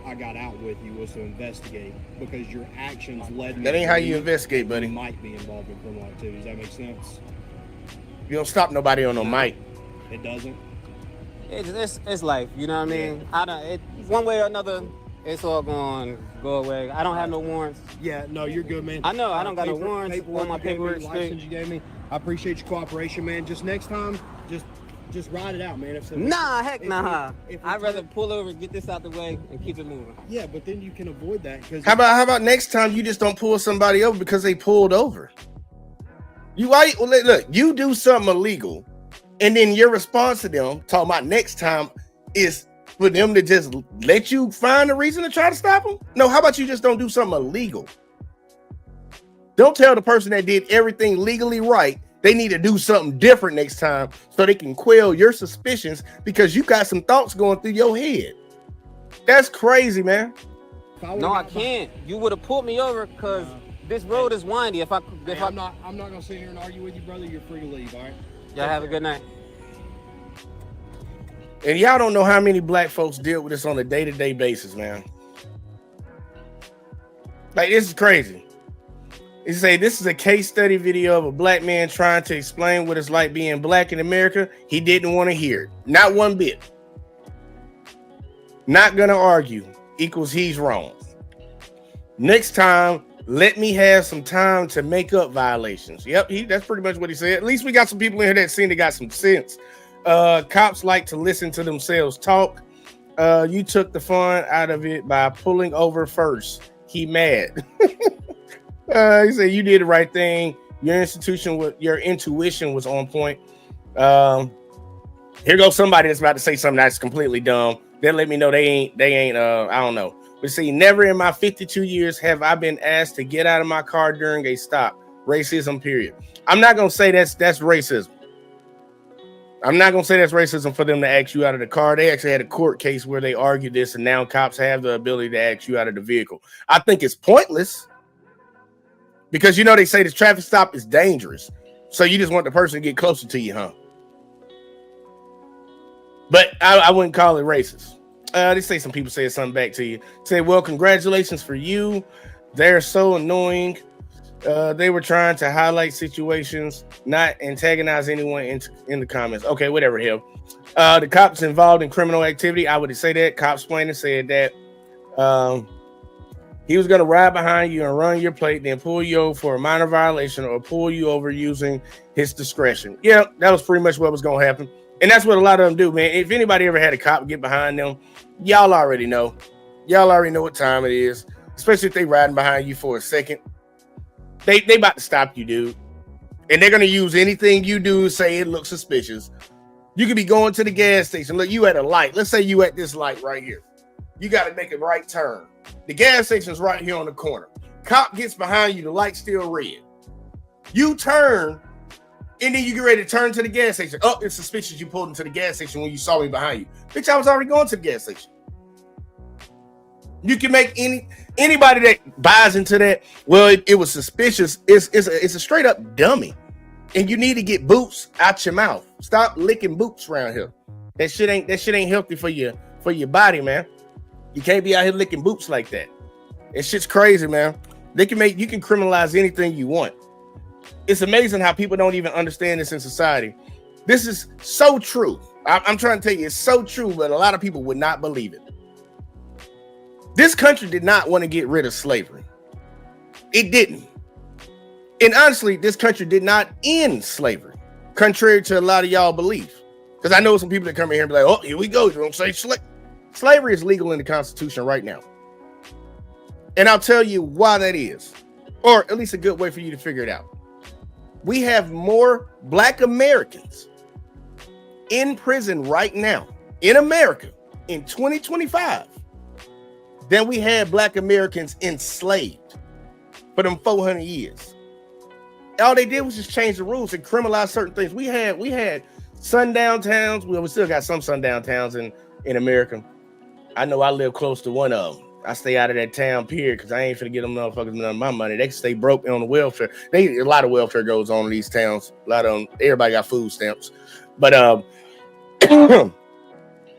I got out with you was to investigate because your actions led me. That ain't to how believe you investigate, buddy. You might be involved in criminal activities. That makes sense. You don't stop nobody on no mic. It doesn't. It's life, you know what I mean? One way or another, it's all going to go away. I don't have no warrants. Yeah, no, you're good, man. I know, I don't got no warrants. All my you gave me, paperwork straight. license you gave me. I appreciate your cooperation, man. Just next time, just ride it out, man. I'd rather pull over, get this out the way, and keep it moving. Yeah, but then you can avoid that. How about next time you just don't pull somebody over because they pulled over? Look, you do something illegal, and then your response to them, talking about next time, is for them to just let you find a reason to try to stop them? No, how about you just don't do something illegal? Don't tell the person that did everything legally right they need to do something different next time so they can quell your suspicions because you got some thoughts going through your head. That's crazy, man. No, I can't. You would have pulled me over because this road is windy. I'm not gonna sit here and argue with you, brother. You're free to leave, all right? Y'all have a good night. And y'all don't know how many black folks deal with this on a day-to-day basis, man. Like, this is crazy. They say this is a case study video of a black man trying to explain what it's like being black in America. He didn't want to hear it. Not one bit. Not gonna argue equals he's wrong. Next time, let me have some time to make up violations. Yep, that's pretty much what he said. At least we got some people in here that seem to got some sense. Cops like to listen to themselves talk. You took the fun out of it by pulling over first. He mad. He said you did the right thing. Your intuition was on point. Here goes somebody that's about to say something that's completely dumb. They'll let me know they ain't I don't know. But see, never in my 52 years have I been asked to get out of my car during a stop. Racism, period. I'm not gonna say that's racism. I'm not gonna say that's racism for them to ask you out of the car. They actually had a court case where they argued this, and now cops have the ability to ask you out of the vehicle. I think it's pointless. Because, you know, they say this traffic stop is dangerous. So you just want the person to get closer to you, huh? But I wouldn't call it racist. They say some people said something back to you. Say, well, congratulations for you. They're so annoying. They were trying to highlight situations, not antagonize anyone in the comments. Okay, whatever, hell. The cops involved in criminal activity. I would say that. Cops explained and said that. He was going to ride behind you and run your plate, then pull you over for a minor violation or pull you over using his discretion. Yeah, that was pretty much what was going to happen. And that's what a lot of them do, man. If anybody ever had a cop get behind them, y'all already know. Y'all already know what time it is, especially if they riding behind you for a second. They about to stop you, dude. And they're going to use anything you do to say it looks suspicious. You could be going to the gas station. Look, you at a light. Let's say you at this light right here. You got to make a right turn. The gas station's right here on the corner. Cop gets behind you. The light's still red. You turn, and then you get ready to turn to the gas station. Oh, it's suspicious you pulled into the gas station when you saw me behind you. Bitch, I was already going to the gas station. You can make anybody that buys into that, well, it was suspicious. It's a straight up dummy. And you need to get boots out your mouth. Stop licking boots around here. That shit ain't healthy for your body, man. You can't be out here licking boots like that. That shit's crazy, man. You can criminalize anything you want. It's amazing how people don't even understand this in society. This is so true. I'm trying to tell you, it's so true, but a lot of people would not believe it. This country did not want to get rid of slavery. It didn't. And honestly, this country did not end slavery, contrary to a lot of y'all belief. Because I know some people that come in here and be like, oh, here we go. You don't say slavery is legal in the Constitution right now. And I'll tell you why that is. Or at least a good way for you to figure it out. We have more Black Americans in prison right now in America in 2025 than we had Black Americans enslaved for them 400 years. All they did was just change the rules and criminalize certain things. We had sundown towns. Well, we still got some sundown towns in America. I know I live close to one of them. I stay out of that town, period, because I ain't finna get them motherfuckers none of my money. They can stay broke on the welfare. A lot of welfare goes on in these towns. A lot of them, everybody got food stamps. But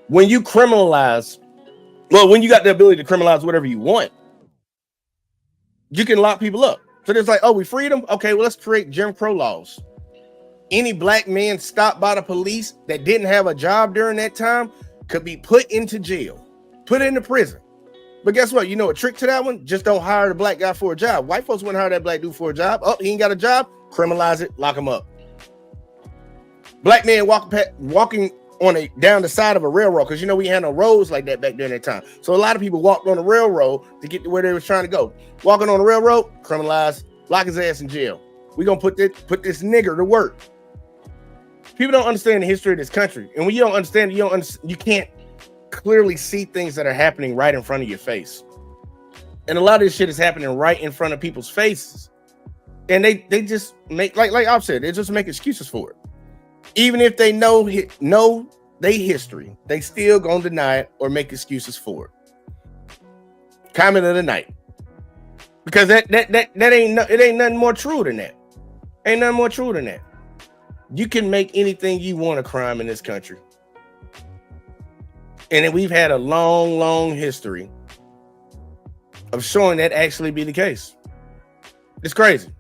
when you criminalize, well, when you got the ability to criminalize whatever you want, you can lock people up. So it's like, oh, we freed them? Okay, well, let's create Jim Crow laws. Any Black man stopped by the police that didn't have a job during that time could be put into jail, put into prison. But guess what? You know a trick to that one? Just don't hire the Black guy for a job. White folks wouldn't hire that Black dude for a job. Oh, he ain't got a job? Criminalize it, lock him up. Black man walking on down the side of a railroad, because you know we had no roads like that back during that time. So a lot of people walked on the railroad to get to where they was trying to go. Walking on the railroad, criminalized, lock his ass in jail. We're gonna put this nigger to work. People don't understand the history of this country, and when you don't understand, you can't clearly see things that are happening right in front of your face. And a lot of this shit is happening right in front of people's faces, and they just make like I've said, they just make excuses for it. Even if they know they history, they still gonna deny it or make excuses for it. Comment of the night, because that ain't nothing more true than that. Ain't nothing more true than that. You can make anything you want a crime in this country, and then we've had a long history of showing that actually be the case. It's crazy.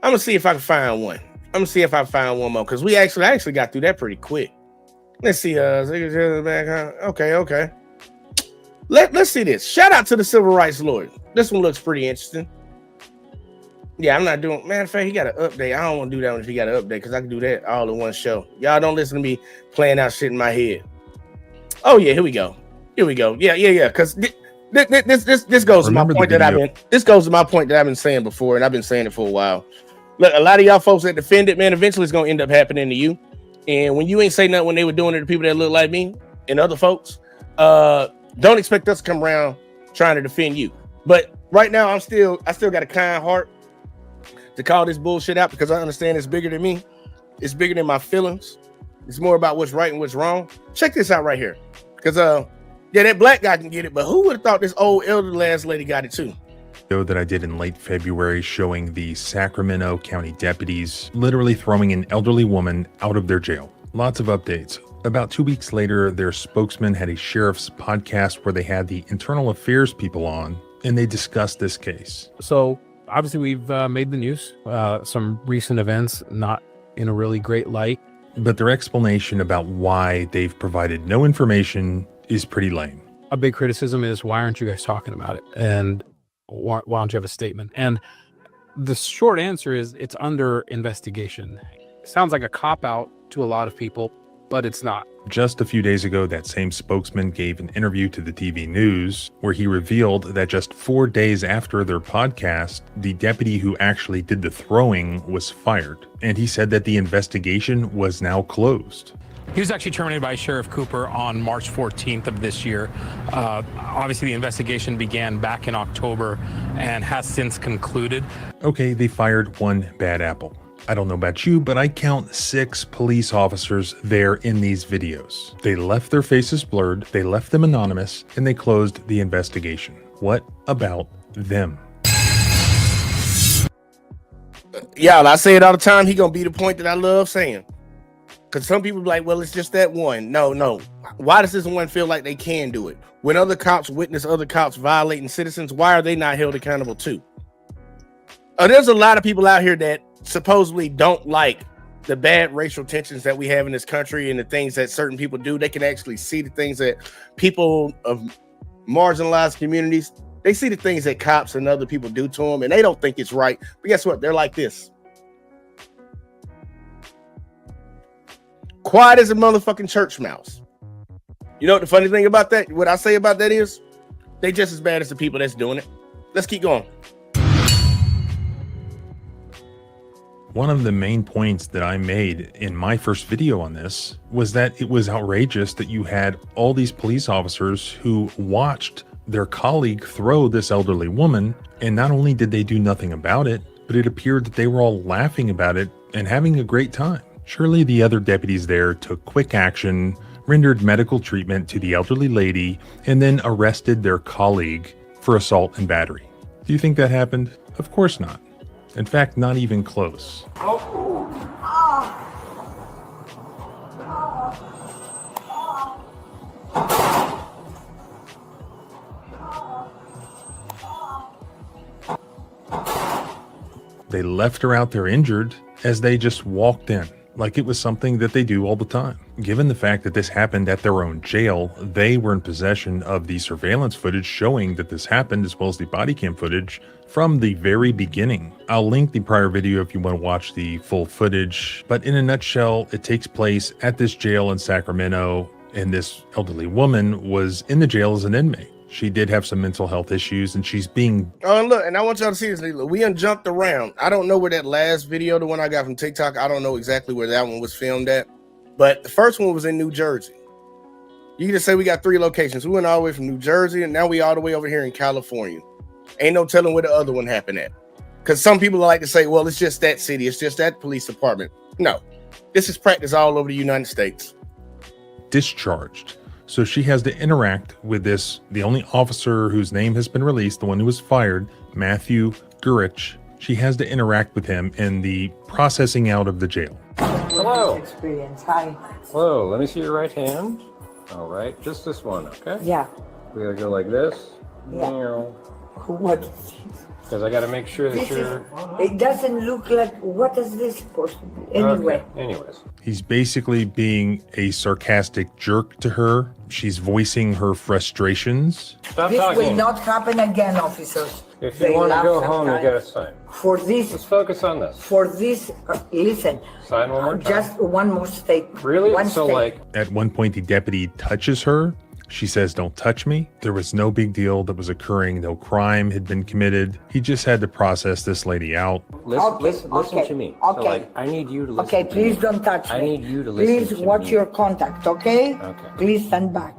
I'm gonna see if I can find one. I'm gonna see if I find one more, because I actually got through that pretty quick. Let's see. Okay. Let's see this. Shout out to the civil rights lawyer. This one looks pretty interesting. Yeah, I'm not doing. Matter of fact, he got an update. I don't want to do that one if he got an update, because I can do that all in one show. Y'all don't listen to me playing out shit in my head. Oh yeah, here we go. Yeah. Because this goes to my point that I've been saying before, and I've been saying it for a while. Look, a lot of y'all folks that defend it, man, eventually it's gonna end up happening to you. And when you ain't say nothing when they were doing it to people that look like me and other folks, don't expect us to come around trying to defend you. But right now, I still got a kind heart to call this bullshit out, because I understand it's bigger than me. It's bigger than my feelings. It's more about what's right and what's wrong. Check this out right here. Because that Black guy can get it, but who would have thought this old elderly ass lady got it too? That I did in late February showing the Sacramento County deputies literally throwing an elderly woman out of their jail. Lots of updates. About 2 weeks later, their spokesman had a sheriff's podcast where they had the internal affairs people on, and they discussed this case. So obviously we've made the news, some recent events, not in a really great light. But their explanation about why they've provided no information is pretty lame. A big criticism is, why aren't you guys talking about it? And why don't you have a statement? And the short answer is, it's under investigation. It sounds like a cop-out to a lot of people, but it's not. Just a few days ago, that same spokesman gave an interview to the TV news where he revealed that just 4 days after their podcast, the deputy who actually did the throwing was fired. And he said that the investigation was now closed. He was actually terminated by Sheriff Cooper on March 14th of this year. Obviously, the investigation began back in October and has since concluded. Okay, they fired one bad apple. I don't know about you, but I count 6 police officers there in these videos. They left their faces blurred, they left them anonymous, and they closed the investigation. What about them? Y'all, I say it all the time. He gonna be the point that I love saying. Because some people be like, well, it's just that one. No. Why does this one feel like they can do it? When other cops witness other cops violating citizens, why are they not held accountable too? There's a lot of people out here that supposedly don't like the bad racial tensions that we have in this country and the things that certain people do. They can actually see the things that people of marginalized communities, they see the things that cops and other people do to them, and they don't think it's right. But guess what? They're like this. Quiet as a motherfucking church mouse. You know what the funny thing about that? What I say about that is, they just as bad as the people that's doing it. Let's keep going. One of the main points that I made in my first video on this was that it was outrageous that you had all these police officers who watched their colleague throw this elderly woman, and not only did they do nothing about it, but it appeared that they were all laughing about it and having a great time. Surely the other deputies there took quick action, rendered medical treatment to the elderly lady, and then arrested their colleague for assault and battery. Do you think that happened? Of course not. In fact, not even close. They left her out there injured as they just walked in, like it was something that they do all the time. Given the fact that this happened at their own jail, they were in possession of the surveillance footage showing that this happened, as well as the body cam footage from the very beginning. I'll link the prior video if you want to watch the full footage, but in a nutshell, it takes place at this jail in Sacramento, and this elderly woman was in the jail as an inmate. She did have some mental health issues, and she's being... Oh, and look, and I want y'all to see this. Look, we jumped around. I don't know where that last video, the one I got from TikTok, I don't know exactly where that one was filmed at, but the first one was in New Jersey. You can just say we got 3 locations. We went all the way from New Jersey, and now we all the way over here in California. Ain't no telling where the other one happened at. Because some people like to say, well, it's just that city. It's just that police department. No, this is practice all over the United States. Discharged. So she has to interact with this, the only officer whose name has been released, the one who was fired, Matthew Gurich. She has to interact with him in the processing out of the jail. Hello. Experience. Hi. Hello, let me see your right hand. All right, just this one, okay? Yeah. We gotta go like this. Yeah. What? Because I gotta make sure that This you're... it doesn't look like, what is this supposed to be? Anyway. Okay. Anyways. He's basically being a sarcastic jerk to her. She's voicing her frustrations. Stop This talking. will not happen again, officers. If you They want to laugh go home, you sometimes. gotta sign. For this, Let's focus on this. for this, listen. Sign one more time. Just one more statement. Really? One So, statement. At one point, the deputy touches her. She says, "Don't touch me." There was no big deal that was occurring. No crime had been committed. He just had to process this lady out. Listen okay, to me. okay. So, like, I need you to listen Okay, to please me. don't touch me. I need you to listen Please to watch me. your contact, okay? Okay. Please stand back.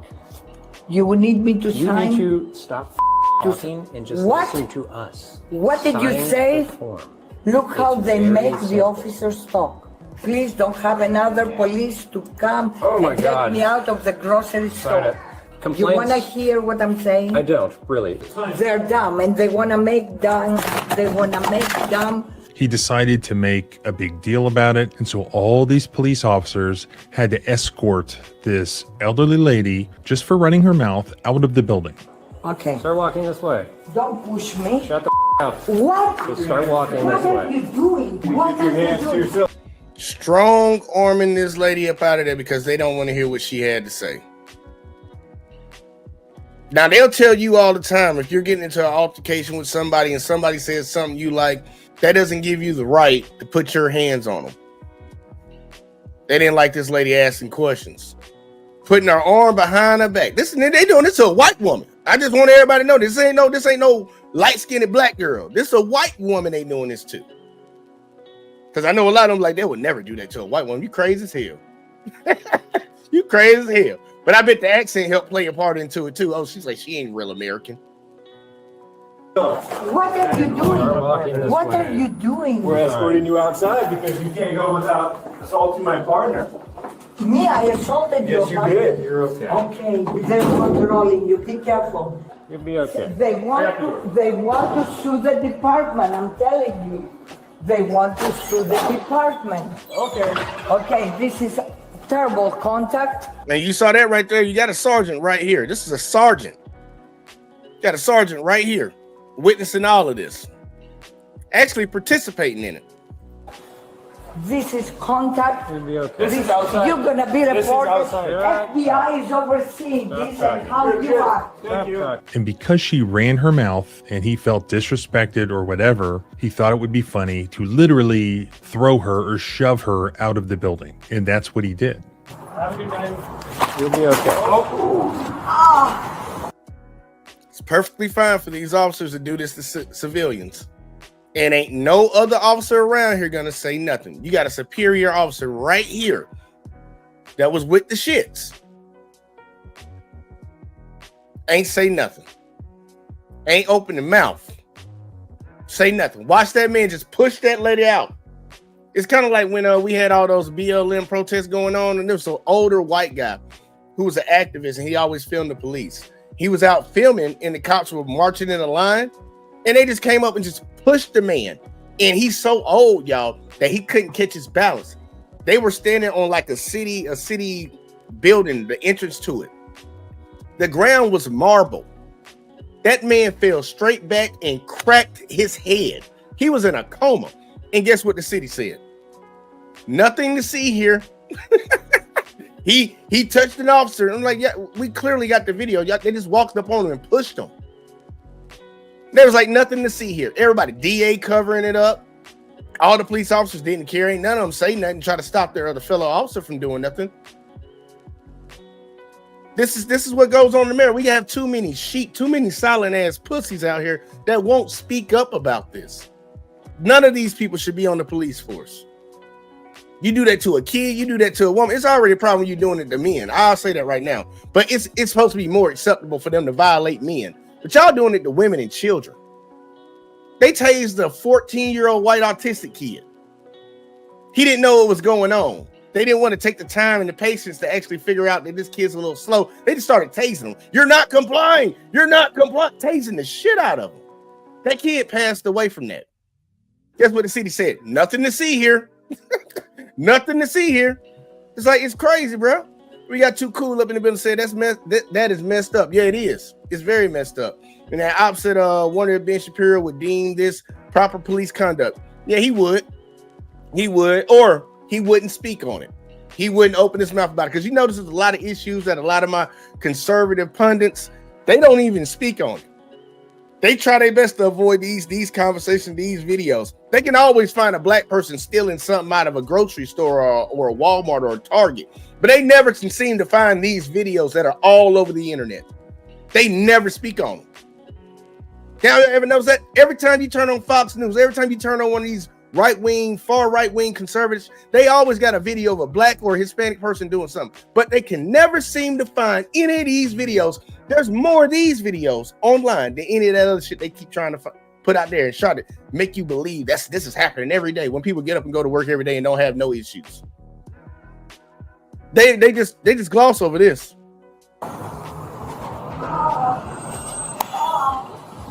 You will need me to You sign. need to stop talking and just What? listen to us. What did you Sign say? the form. Look how It's they very make the simple. officers talk. Please don't have another police to come Oh my and get God. me out of the grocery store. You want to Complaints? hear what I'm saying? I don't, really. They're dumb and they want to make dumb. They want to make dumb. He decided to make a big deal about it, and so all these police officers had to escort this elderly lady, just for running her mouth, out of the building. Okay. Start walking this way. Don't push me. Shut the up. What? Just start walking What this are way. you doing? What are you doing? Strong arming this lady up out of there because they don't want to hear what she had to say. Now, they'll tell you all the time, if you're getting into an altercation with somebody and somebody says something you like, that doesn't give you the right to put your hands on them. They didn't like this lady asking questions. Putting her arm behind her back. They doing this to a white woman. I just want everybody to know this ain't no light-skinned black girl. This is a white woman they doing this to. Because I know a lot of them like, they would never do that to a white woman. You crazy as hell. You crazy as hell. But I bet the accent helped play a part into it too. Oh, she's like, she ain't real American. What are you doing? What are you doing? We're escorting you outside because you can't go without assaulting my partner. Me, I assaulted you. Yes, you did. You're okay. Okay, they're controlling you. Be careful. You'll be okay. They want to sue the department. I'm telling you, they want to sue the department. Okay, this is terrible contact. Now you saw that right there. You got a sergeant right here. This is a sergeant. You got a sergeant right here, witnessing all of this, actually participating in it. This is contact. You'll be okay. This is outside. You're gonna be This is reported. outside. FBI is overseeing this and how you are. Thank you. And because she ran her mouth and he felt disrespected or whatever, he thought it would be funny to literally throw her or shove her out of the building. And that's what he did. Have a good night. You'll be okay. It's perfectly fine for these officers to do this to civilians. And ain't no other officer around here gonna say nothing. You got a superior officer right here that was with the shits. Ain't say nothing. Ain't open the mouth. Say nothing. Watch that man just push that lady out. It's kind of like when we had all those BLM protests going on, and there was an older white guy who was an activist, and he always filmed the police. He was out filming, and the cops were marching in a line, and they just came up and just pushed the man. And he's so old, y'all, that he couldn't catch his balance. They were standing on like a city building, the entrance to it. The ground was marble. That man fell straight back and cracked his head. He was in a coma. And guess what the city said? Nothing to see here. He touched an officer. I'm like, yeah, we clearly got the video. They just walked up on him and pushed him. There was like nothing to see here. Everybody, DA covering it up. All the police officers didn't care. Ain't none of them say nothing, try to stop their other fellow officer from doing nothing. This is what goes on in America. We have too many sheep, too many silent ass pussies out here that won't speak up about this. None of these people should be on the police force. You do that to a kid, you do that to a woman. It's already a problem when you're doing it to men. I'll say that right now. But it's supposed to be more acceptable for them to violate men. But y'all doing it to women and children. They tased a 14-year-old white autistic kid. He didn't know what was going on. They didn't want to take the time and the patience to actually figure out that this kid's a little slow. They just started tasing him. You're not complying. You're not complying. Tasing the shit out of him. That kid passed away from that. Guess what the city said? Nothing to see here. Nothing to see here. It's like, it's crazy, bro. We got Too Cool up in the building saying that is messed up. Yeah, it is. It's very messed up. And that opposite Warner Ben Shapiro would deem this proper police conduct. Yeah, he would. He would. Or he wouldn't speak on it. He wouldn't open his mouth about it. Because you notice there's a lot of issues that a lot of my conservative pundits, they don't even speak on it. They try their best to avoid these conversations, these videos. They can always find a black person stealing something out of a grocery store or a Walmart or a Target. But they never can seem to find these videos that are all over the internet. They never speak on them. Now, you ever notice that? Every time you turn on Fox News, every time you turn on one of these right-wing, far right-wing conservatives, they always got a video of a black or Hispanic person doing something. But they can never seem to find any of these videos. There's more of these videos online than any of that other shit they keep trying to put out there and try to make you believe this is happening every day when people get up and go to work every day and don't have no issues. They just gloss over this.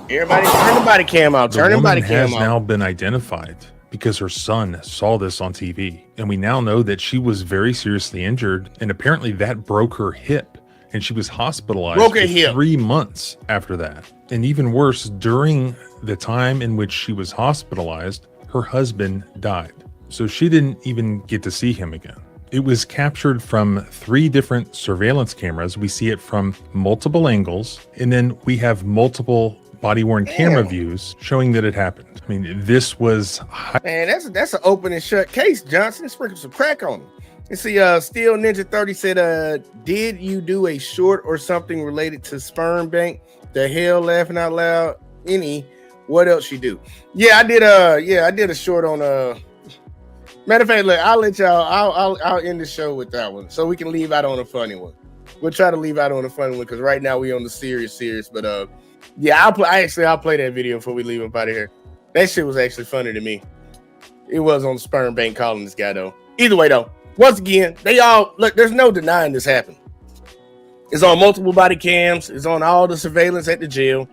Everybody turn the body cam out. Turn the body cam out. The woman has now been identified because her son saw this on TV. And we now know that she was very seriously injured. And apparently that broke her hip. And she was hospitalized for 3 months after that. And even worse, during the time in which she was hospitalized, her husband died. So she didn't even get to see him again. It was captured from 3 different surveillance cameras. We see it from multiple angles. And then we have multiple body-worn camera views showing that it happened. I mean, this was... Man, that's an open and shut case, Johnson. Sprinkle some crack on him. You see, Steel Ninja 30 said, did you do a short or something related to sperm bank? The hell, laughing out loud. What else you do? Yeah, I did a short on matter of fact, look, I'll let y'all, I'll end the show with that one. So we can leave out on a funny one. We'll try to leave out on a funny one because right now we on the serious. But yeah, I'll play that video before we leave up out of here. That shit was actually funny to me. It was on the sperm bank calling this guy though. Either way though. Once again, they all look, there's no denying this happened. It's on multiple body cams, it's on all the surveillance at the jail.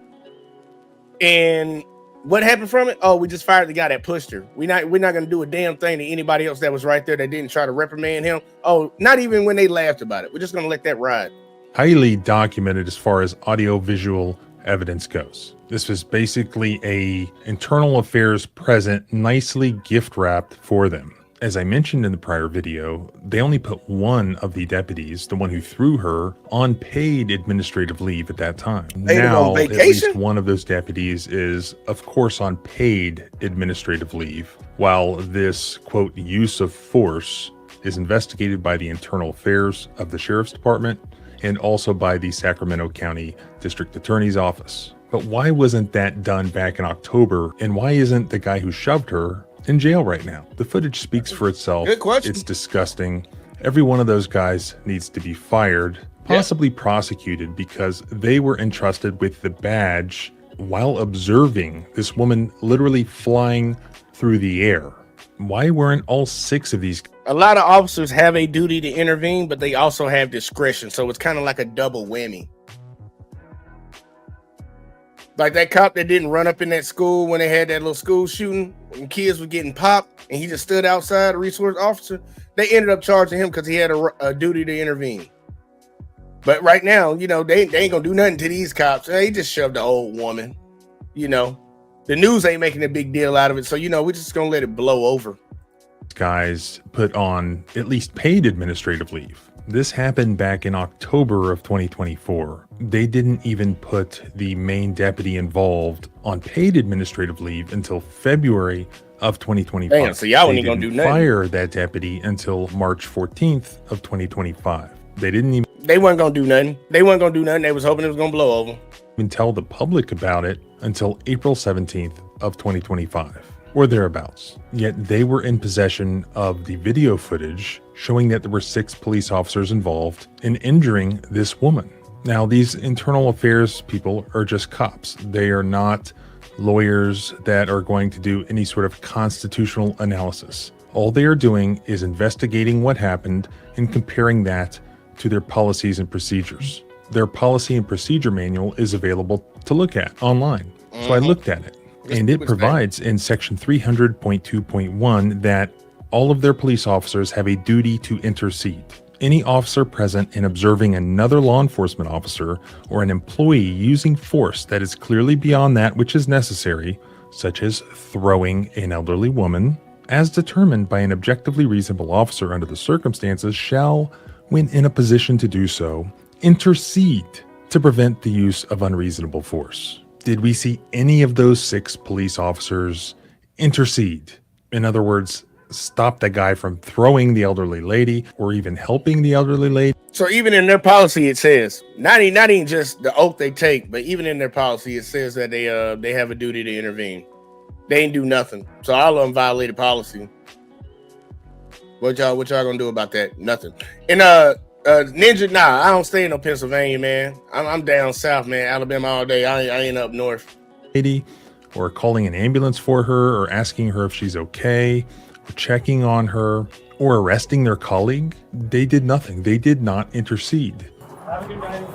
And what happened from it? Oh, we just fired the guy that pushed her. We're not gonna do a damn thing to anybody else that was right there that didn't try to reprimand him. Oh, not even when they laughed about it. We're just gonna let that ride. Highly documented as far as audio-visual evidence goes. This was basically a internal affairs present, nicely gift wrapped for them. As I mentioned in the prior video, they only put one of the deputies, the one who threw her, on paid administrative leave at that time. Now, at least one of those deputies is, of course, on paid administrative leave, while this, quote, use of force is investigated by the internal affairs of the Sheriff's Department and also by the Sacramento County District Attorney's Office. But why wasn't that done back in October? And why isn't the guy who shoved her in jail right now? The footage speaks for itself. Good question. It's disgusting. Every one of those guys needs to be fired, possibly prosecuted, because they were entrusted with the badge while observing this woman literally flying through the air. Why weren't all 6 of these? A lot of officers have a duty to intervene, but they also have discretion. So it's kind of like a double whammy. Like that cop that didn't run up in that school when they had that little school shooting and kids were getting popped and he just stood outside, a resource officer. They ended up charging him because he had a duty to intervene. But right now, you know, they ain't gonna do nothing to these cops. They just shoved the old woman. You know, the news ain't making a big deal out of it. So, you know, we're just gonna let it blow over. Guys put on at least paid administrative leave. This happened back in October of 2024. They didn't even put the main deputy involved on paid administrative leave until February of 2025. Damn, so y'all They ain't gonna didn't do nothing. fire that deputy until March 14th of 2025. They didn't They wasn't gonna do nothing. They was hoping it was gonna blow over. even tell the public about it until April 17th of 2025 or thereabouts. Yet they were in possession of the video footage showing that there were 6 police officers involved in injuring this woman. Now, these internal affairs people are just cops. They are not lawyers that are going to do any sort of constitutional analysis. All they are doing is investigating what happened and comparing that to their policies and procedures. Their policy and procedure manual is available to look at online. So I looked at it, and it provides in section 300.2.1 that all of their police officers have a duty to intercede. Any officer present in observing another law enforcement officer or an employee using force that is clearly beyond that which is necessary, such as throwing an elderly woman, as determined by an objectively reasonable officer under the circumstances, shall, when in a position to do so, intercede to prevent the use of unreasonable force. Did we see any of those 6 police officers intercede? In other words, stop the guy from throwing the elderly lady or even helping the elderly lady? So even in their policy, it says not even just the oath they take, but even in their policy, it says that they have a duty to intervene. They ain't do nothing. So all of them violated policy. What y'all gonna do about that? Nothing. And Ninja, nah, I don't stay in no Pennsylvania, man. I'm down south, man. Alabama all day. I ain't up north. Lady, or calling an ambulance for her, or asking her if she's okay, or checking on her, or arresting their colleague. They did nothing. They did not intercede. Have a good night.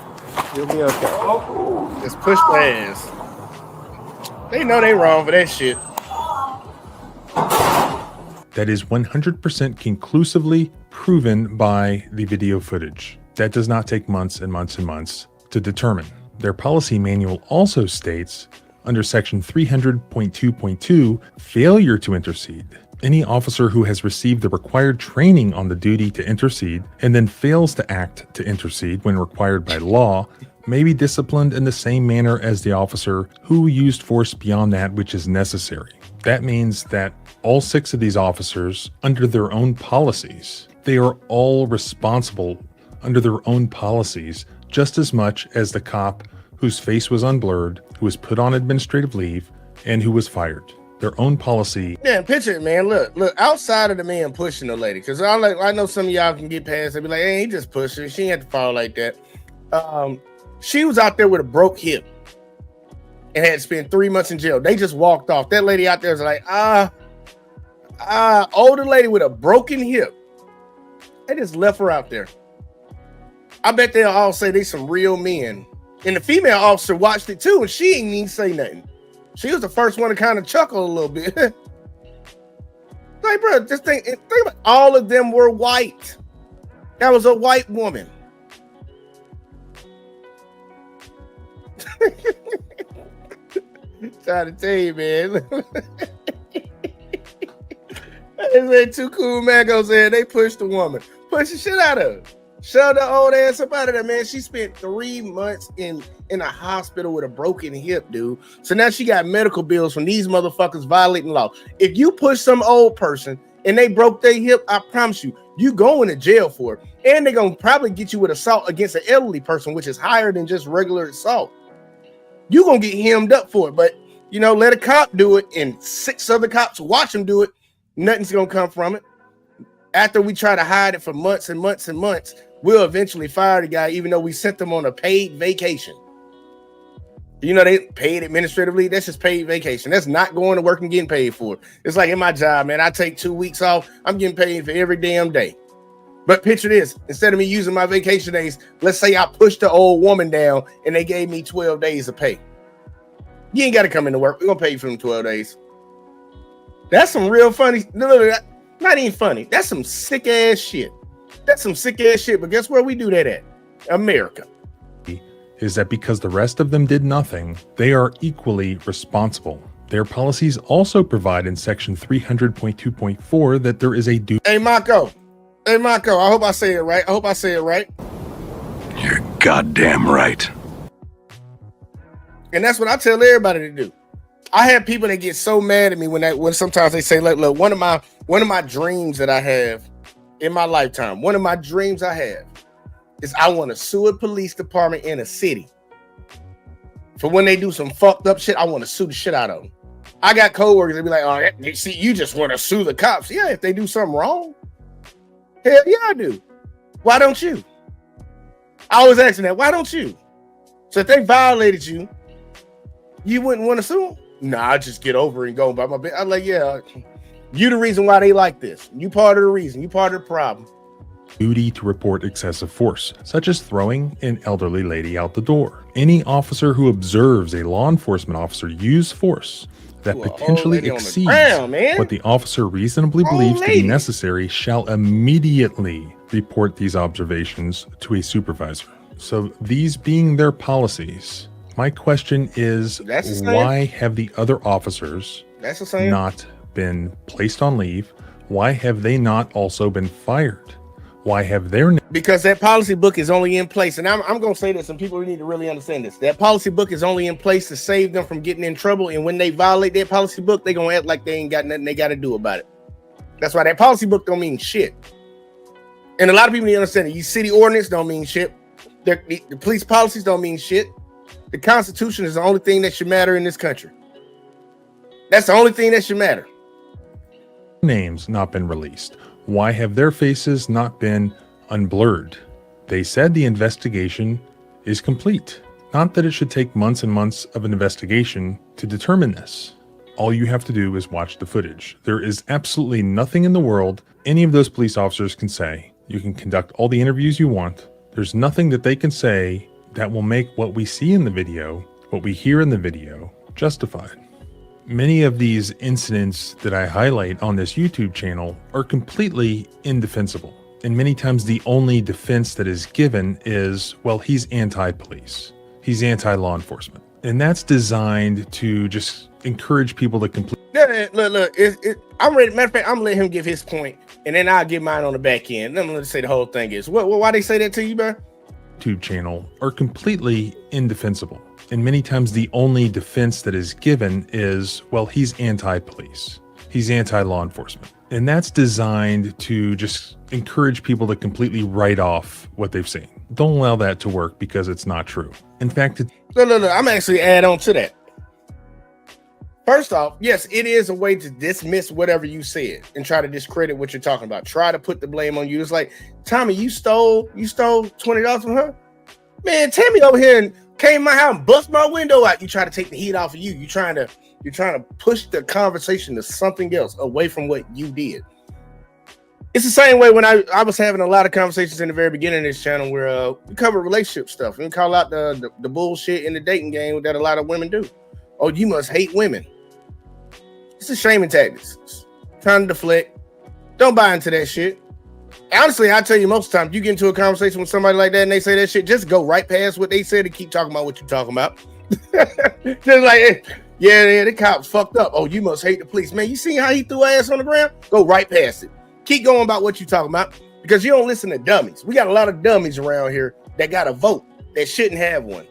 You'll be okay. Just push the ass. They know they wrong for that shit. That is 100% conclusively proven by the video footage. That does not take months and months and months to determine. Their policy manual also states, under section 300.2.2, failure to intercede. Any officer who has received the required training on the duty to intercede and then fails to act to intercede when required by law may be disciplined in the same manner as the officer who used force beyond that which is necessary. That means that all 6 of these officers, under their own policies, they are all responsible under their own policies just as much as the cop whose face was unblurred, who was put on administrative leave, and who was fired. Their own policy. Yeah, picture it, man. Look, outside of the man pushing the lady, because I know some of y'all can get past it, be like, hey, he just pushed her. She ain't had to fall like that. She was out there with a broke hip and had to spend 3 months in jail. They just walked off. That lady out there is like, older lady with a broken hip. They just left her out there. I bet they'll all say they some real men. And the female officer watched it too, and she ain't even say nothing. She was the first one to kind of chuckle a little bit. Like, bro, just think about it. All of them were white. That was a white woman. Trying to tell you, man. They two cool magos there. They pushed the woman. Push the shit out of her. Shove the old ass up out of there, man. She spent 3 months in a hospital with a broken hip, dude. So now she got medical bills from these motherfuckers violating law. If you push some old person and they broke their hip, I promise you going to jail for it. And they're going to probably get you with assault against an elderly person, which is higher than just regular assault. you gonna get hemmed up for it. But you know, let a cop do it and 6 other cops watch him do it. Nothing's gonna come from it. After we try to hide it for months and months and months, we'll eventually fire the guy, even though we sent them on a paid vacation. You know, they paid administratively. That's just paid vacation. That's not going to work and getting paid for it. It's like in my job, man. I take 2 weeks off. I'm getting paid for every damn day. But picture this. Instead of me using my vacation days, let's say I pushed the old woman down and they gave me 12 days of pay. You ain't got to come into work. We're going to pay you for them 12 days. That's some real funny. No, not even funny. That's some sick ass shit. That's some sick ass shit. But guess where we do that at? America. Is that because the rest of them did nothing, they are equally responsible. Their policies also provide in section 300.2.4 that there is a duty. Hey, Mako. I hope I say it right. You're goddamn right. And that's what I tell everybody to do. I have people that get so mad at me when sometimes they say, look, one of my dreams that I have in my lifetime, one of my dreams I have is I want to sue a police department in a city. For when they do some fucked up shit, I want to sue the shit out of them. I got coworkers that be like, oh, see, you just want to sue the cops. Yeah, if they do something wrong. Hell yeah, I do. Why don't you? I always asking that. Why don't you? So if they violated you, you wouldn't want to sue them? Nah, I just get over it and go by my bit. I'm like, yeah, you the reason why they like this. You part of the reason. You part of the problem. Duty to report excessive force, such as throwing an elderly lady out the door. Any officer who observes a law enforcement officer use force that potentially exceeds what the officer reasonably believes to be necessary shall immediately report these observations to a supervisor. So these being their policies, my question is, why have the other officers not been placed on leave? Why have they not also been fired? Why have their because that policy book is only in place, and I'm going to say this, and people need to really understand this. That policy book is only in place to save them from getting in trouble, and when they violate that policy book, they're going to act like they ain't got nothing they got to do about it. That's why that policy book don't mean shit. And a lot of people need to understand that these city ordinance don't mean shit. The police policies don't mean shit. The Constitution is the only thing that should matter in this country. That's the only thing that should matter. Names not been released. Why have their faces not been unblurred? They said the investigation is complete. Not that it should take months and months of an investigation to determine this. All you have to do is watch the footage. There is absolutely nothing in the world any of those police officers can say. You can conduct all the interviews you want. There's nothing that they can say that will make what we see in the video, what we hear in the video, justified. Many of these incidents that I highlight on this YouTube channel are completely indefensible. And many times the only defense that is given is, well, he's anti-police. He's anti-law enforcement. And that's designed to just encourage people to complete. Look, I'm ready. Matter of fact, I'm gonna let him give his point, and then I'll give mine on the back end. Then I'm gonna say the whole thing is, why they say that to you, bro? YouTube channel are completely indefensible. And many times the only defense that is given is, well, he's anti-police. He's anti-law enforcement. And that's designed to just encourage people to completely write off what they've seen. Don't allow that to work because it's not true. In fact, No, I'm actually add on to that. First off, yes, it is a way to dismiss whatever you said and try to discredit what you're talking about. Try to put the blame on you. It's like, Tommy, you stole $20 from her? Man, Tammy over here and came to my house and bust my window out. You try to take the heat off of you. You're trying to push the conversation to something else away from what you did. It's the same way when I was having a lot of conversations in the very beginning of this channel where we cover relationship stuff and we call out the bullshit in the dating game that a lot of women do. Oh, you must hate women. It's a shaming tactics. Trying to deflect. Don't buy into that shit. Honestly, I tell you, most of the time, you get into a conversation with somebody like that and they say that shit, just go right past what they said and keep talking about what you're talking about. Just like, yeah, the cops fucked up. Oh, you must hate the police. Man, you seen how he threw ass on the ground? Go right past it. Keep going about what you're talking about because you don't listen to dummies. We got a lot of dummies around here that got a vote that shouldn't have one.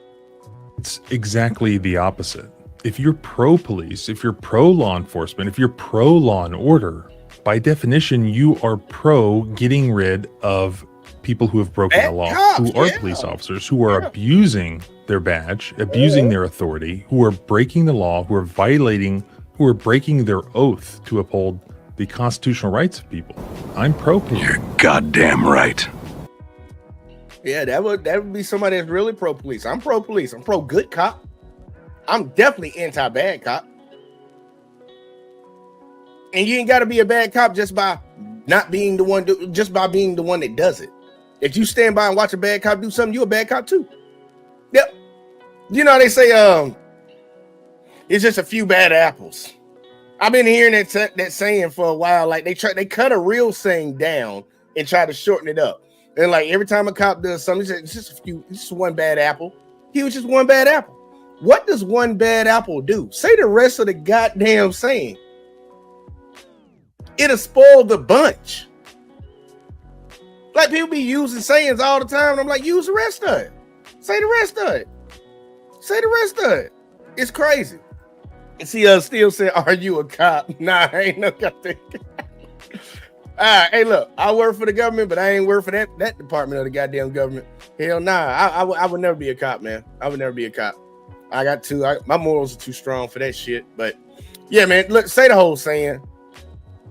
It's exactly the opposite. If you're pro-police, if you're pro-law enforcement, if you're pro-law and order, by definition, you are pro getting rid of people who have broken the law, who are police officers, who are abusing their badge, abusing their authority, who are breaking the law, who are breaking their oath to uphold the constitutional rights of people. I'm pro-police. You're goddamn right. Yeah, that would be somebody that's really pro-police. I'm pro-police. I'm pro-good cop. I'm definitely anti-bad cop. And you ain't got to be a bad cop just by not being the one, just by being the one that does it. If you stand by and watch a bad cop do something, you a bad cop too. Yep. You know, they say it's just a few bad apples. I've been hearing that saying for a while. Like they cut a real saying down and try to shorten it up. And like every time a cop does something, it's just one bad apple. He was just one bad apple. What does one bad apple do? Say the rest of the goddamn saying. It'll spoil the bunch. Like people be using sayings all the time, and I'm like, use the rest of it. Say the rest of it. Say the rest of it. It's crazy. And see, still say, are you a cop? Nah, I ain't no goddamn. All right, hey, look, I work for the government, but I ain't work for that department of the goddamn government. Hell nah, I would never be a cop, man. I would never be a cop. My morals are too strong for that shit. But yeah, man, look, say the whole saying.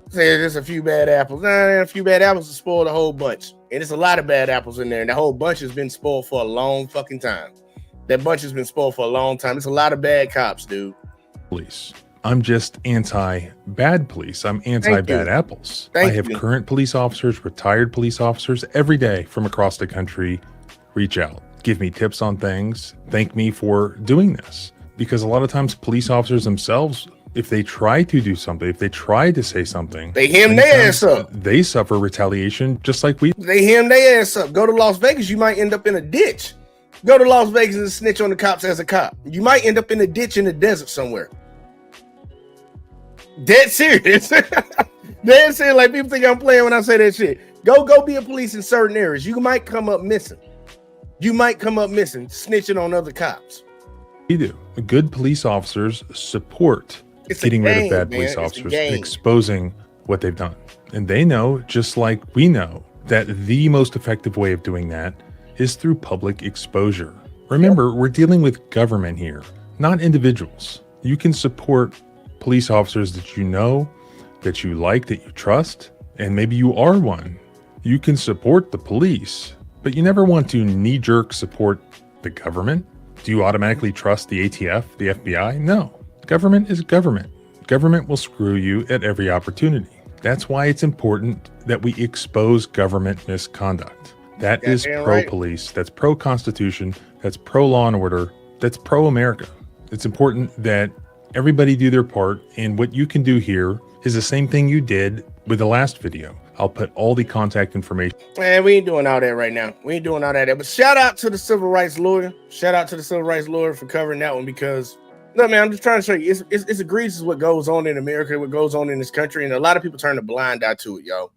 Say there's a few bad apples. Nah, a few bad apples to spoil the whole bunch. And there's a lot of bad apples in there. And the whole bunch has been spoiled for a long fucking time. That bunch has been spoiled for a long time. There's a lot of bad cops, dude. Police. I'm just anti-bad police. I'm anti-bad apples. I have current police officers, retired police officers every day from across the country reach out, give me tips on things, thank me for doing this. Because a lot of times police officers themselves, if they try to do something, if they try to say something, they hem their ass up. They suffer retaliation just like we. They hem their ass up. Go to Las Vegas, you might end up in a ditch. Go to Las Vegas and snitch on the cops as a cop. You might end up in a ditch in the desert somewhere. Dead serious. Dead serious. Like people think I'm playing when I say that shit. Go be a police in certain areas. You might come up missing. You might come up missing, snitching on other cops. We do. Good police officers support getting rid of bad police officers, exposing what they've done. And they know, just like we know, that the most effective way of doing that is through public exposure. Remember, we're dealing with government here, not individuals. You can support police officers that you know, that you like, that you trust, and maybe you are one. You can support the police, but you never want to knee-jerk support the government. Do you automatically trust the ATF, the FBI? No. Government is government. Government will screw you at every opportunity. That's why it's important that we expose government misconduct. That is pro-police, that's pro-constitution, that's pro-law and order, that's pro-America. It's important that everybody do their part, and what you can do here is the same thing you did with the last video. I'll put all the contact information. Man, we ain't doing all that right now. We ain't doing all that. But shout out to the civil rights lawyer. Shout out to the civil rights lawyer for covering that one because, look, man, I'm just trying to show you, it's egregious what goes on in America, what goes on in this country, and a lot of people turn a blind eye to it, yo.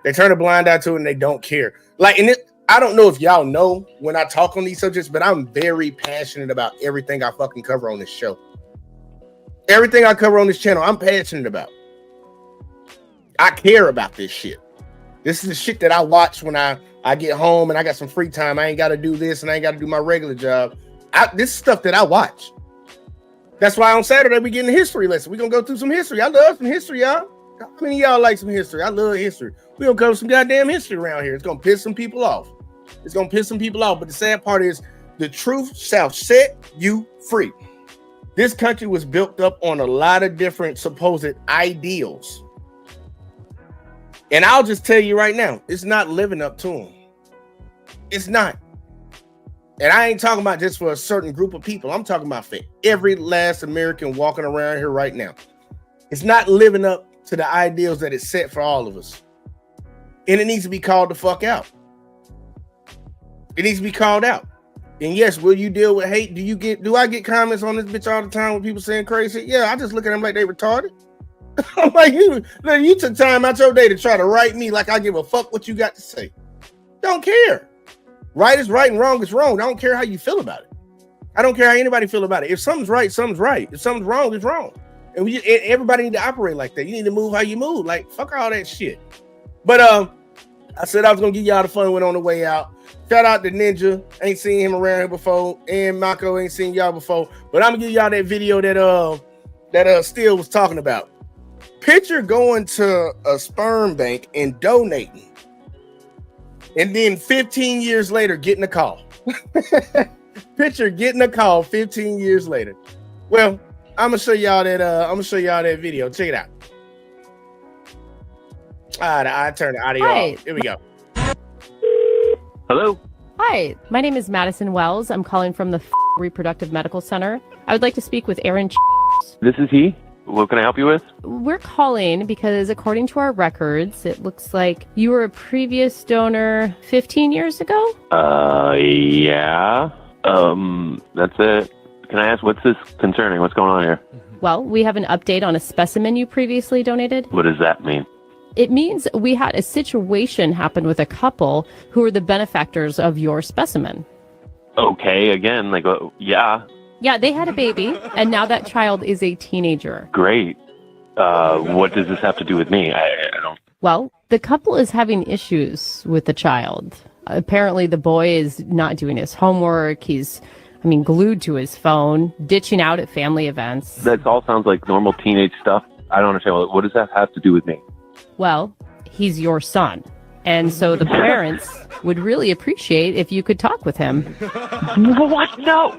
They turn a blind eye to it and they don't care. Like, and I don't know if y'all know when I talk on these subjects, but I'm very passionate about everything I fucking cover on this show. Everything I cover on this channel, I'm passionate about. I care about this shit. This is the shit that I watch when I get home and I got some free time. I ain't got to do this and I ain't got to do my regular job. This is stuff that I watch. That's why on Saturday we getting a history lesson. We're going to go through some history. I love some history, y'all. How many of y'all like some history? I love history. We're going to cover some goddamn history around here. It's going to piss some people off. It's going to piss some people off. But the sad part is the truth shall set you free. This country was built up on a lot of different supposed ideals. And I'll just tell you right now, it's not living up to them. It's not. And I ain't talking about just for a certain group of people. I'm talking about for every last American walking around here right now. It's not living up to the ideals that it's set for all of us. And it needs to be called the fuck out. It needs to be called out. And yes, will you deal with hate? Do I get comments on this bitch all the time with people saying crazy shit? Yeah, I just look at them like they retarded. I'm like, you took time out your day to try to write me like I give a fuck what you got to say. Don't care. Right is right and wrong is wrong. I don't care how you feel about it. I don't care how anybody feel about it. If something's right, something's right. If something's wrong, it's wrong. And everybody need to operate like that. You need to move how you move. Like, fuck all that shit. But I said I was gonna give y'all the fun one on the way out. Shout out to Ninja. Ain't seen him around here before. And Mako ain't seen y'all before. But I'm gonna give y'all that video that Steele was talking about. Picture going to a sperm bank and donating. And then 15 years later, getting a call. Picture getting a call 15 years later. Well, I'm gonna show y'all that video. Check it out. All right, I turned the audio off. Here we go. Hello. Hi, my name is Madison Wells. I'm calling from the Reproductive Medical Center. I would like to speak with Aaron. This is he. What can I help you with? We're calling because according to our records, it looks like you were a previous donor 15 years ago? Yeah. That's it. Can I ask, what's this concerning? What's going on here? Well, we have an update on a specimen you previously donated. What does that mean? It means we had a situation happen with a couple who were the benefactors of your specimen. Okay, again, like, yeah. Yeah, they had a baby, and now that child is a teenager. Great. What does this have to do with me? I don't... Well, the couple is having issues with the child. Apparently, the boy is not doing his homework. He's, glued to his phone, ditching out at family events. That all sounds like normal teenage stuff. I don't understand. What does that have to do with me? Well, he's your son. And so the parents would really appreciate if you could talk with him. What? No.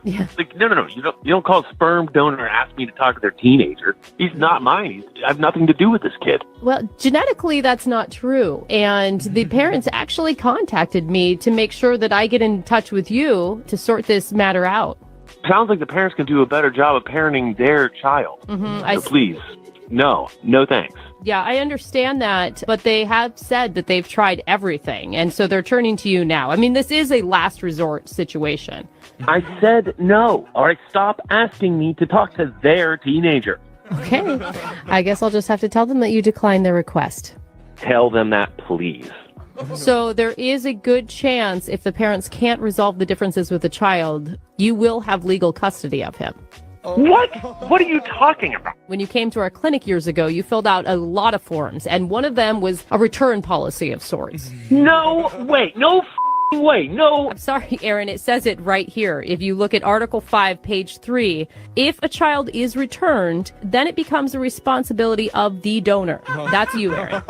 Yeah. Like, no. You don't call a sperm donor and ask me to talk to their teenager. He's not mine. I have nothing to do with this kid. Well, genetically, that's not true. And the parents actually contacted me to make sure that I get in touch with you to sort this matter out. Sounds like the parents can do a better job of parenting their child. So please, no thanks. Yeah, I understand that, but they have said that they've tried everything, and so they're turning to you now. This is a last resort situation. I said no. All right, stop asking me to talk to their teenager. Okay, I guess I'll just have to tell them that you declined their request. Tell them that, please. So there is a good chance if the parents can't resolve the differences with the child, you will have legal custody of him. What? What are you talking about? When you came to our clinic years ago, you filled out a lot of forms, and one of them was a return policy of sorts. No way. No way. No. I'm sorry, Aaron. It says it right here. If you look at Article 5, page 3, if a child is returned, then it becomes the responsibility of the donor. That's you, Aaron.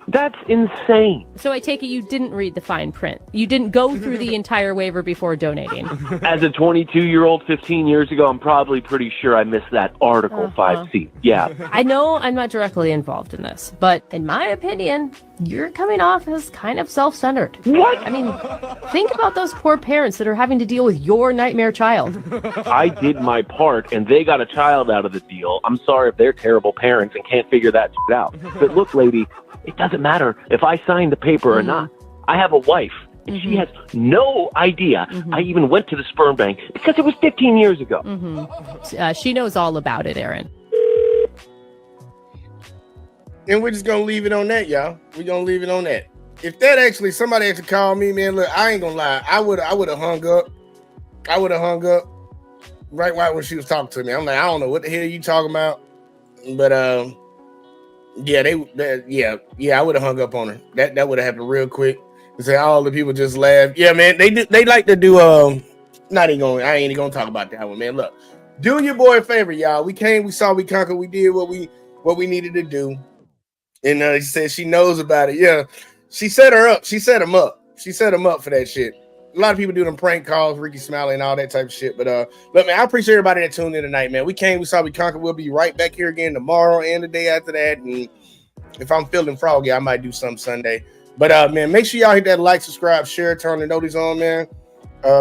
That's insane. So I take it you didn't read the fine print. You didn't go through the entire waiver before donating. As a 22-year-old 15 years ago, I'm probably pretty sure I missed that Article 5C. Yeah. I know I'm not directly involved in this, but in my opinion, you're coming off as kind of self-centered. What? Think about those poor parents that are having to deal with your nightmare child. I did my part, and they got a child out of the deal. I'm sorry if they're terrible parents and can't figure that shit out. But look, lady, it doesn't matter if I signed the paper or not. I have a wife, and she has no idea I even went to the sperm bank because it was 15 years ago. She knows all about it, Aaron. And we're just gonna leave it on that, y'all. We're gonna leave it on that. If somebody actually called me, man, look, I ain't gonna lie. I would have hung up. Right when she was talking to me. I'm like, I don't know what the hell you talking about. But I would have hung up on her. That would have happened real quick. And say all the people just laughed. Yeah, man, they like to do I ain't even gonna talk about that one, man. Look, do your boy a favor, y'all. We came, we saw, we conquered, we did what we needed to do. And she said she knows about it. Yeah, she set her up. She set him up. She set him up for that shit. A lot of people do them prank calls, Ricky Smiley and all that type of shit. But look, man, I appreciate everybody that tuned in tonight, man. We came, we saw, we conquered. We'll be right back here again tomorrow and the day after that. And if I'm feeling froggy, I might do something Sunday. But man, make sure y'all hit that like, subscribe, share, turn the notice on, man.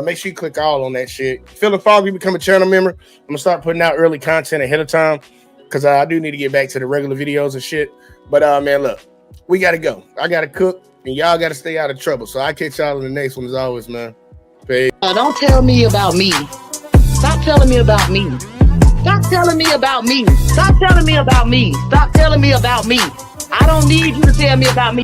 Make sure you click all on that shit. Feeling froggy, become a channel member. I'm gonna start putting out early content ahead of time because I do need to get back to the regular videos and shit. But man, look, we gotta go. I gotta cook, and y'all gotta stay out of trouble. So I catch y'all in the next one as always, man. Peace. Don't tell me about me. Stop telling me about me. Stop telling me about me. Stop telling me about me. Stop telling me about me. I don't need you to tell me about me.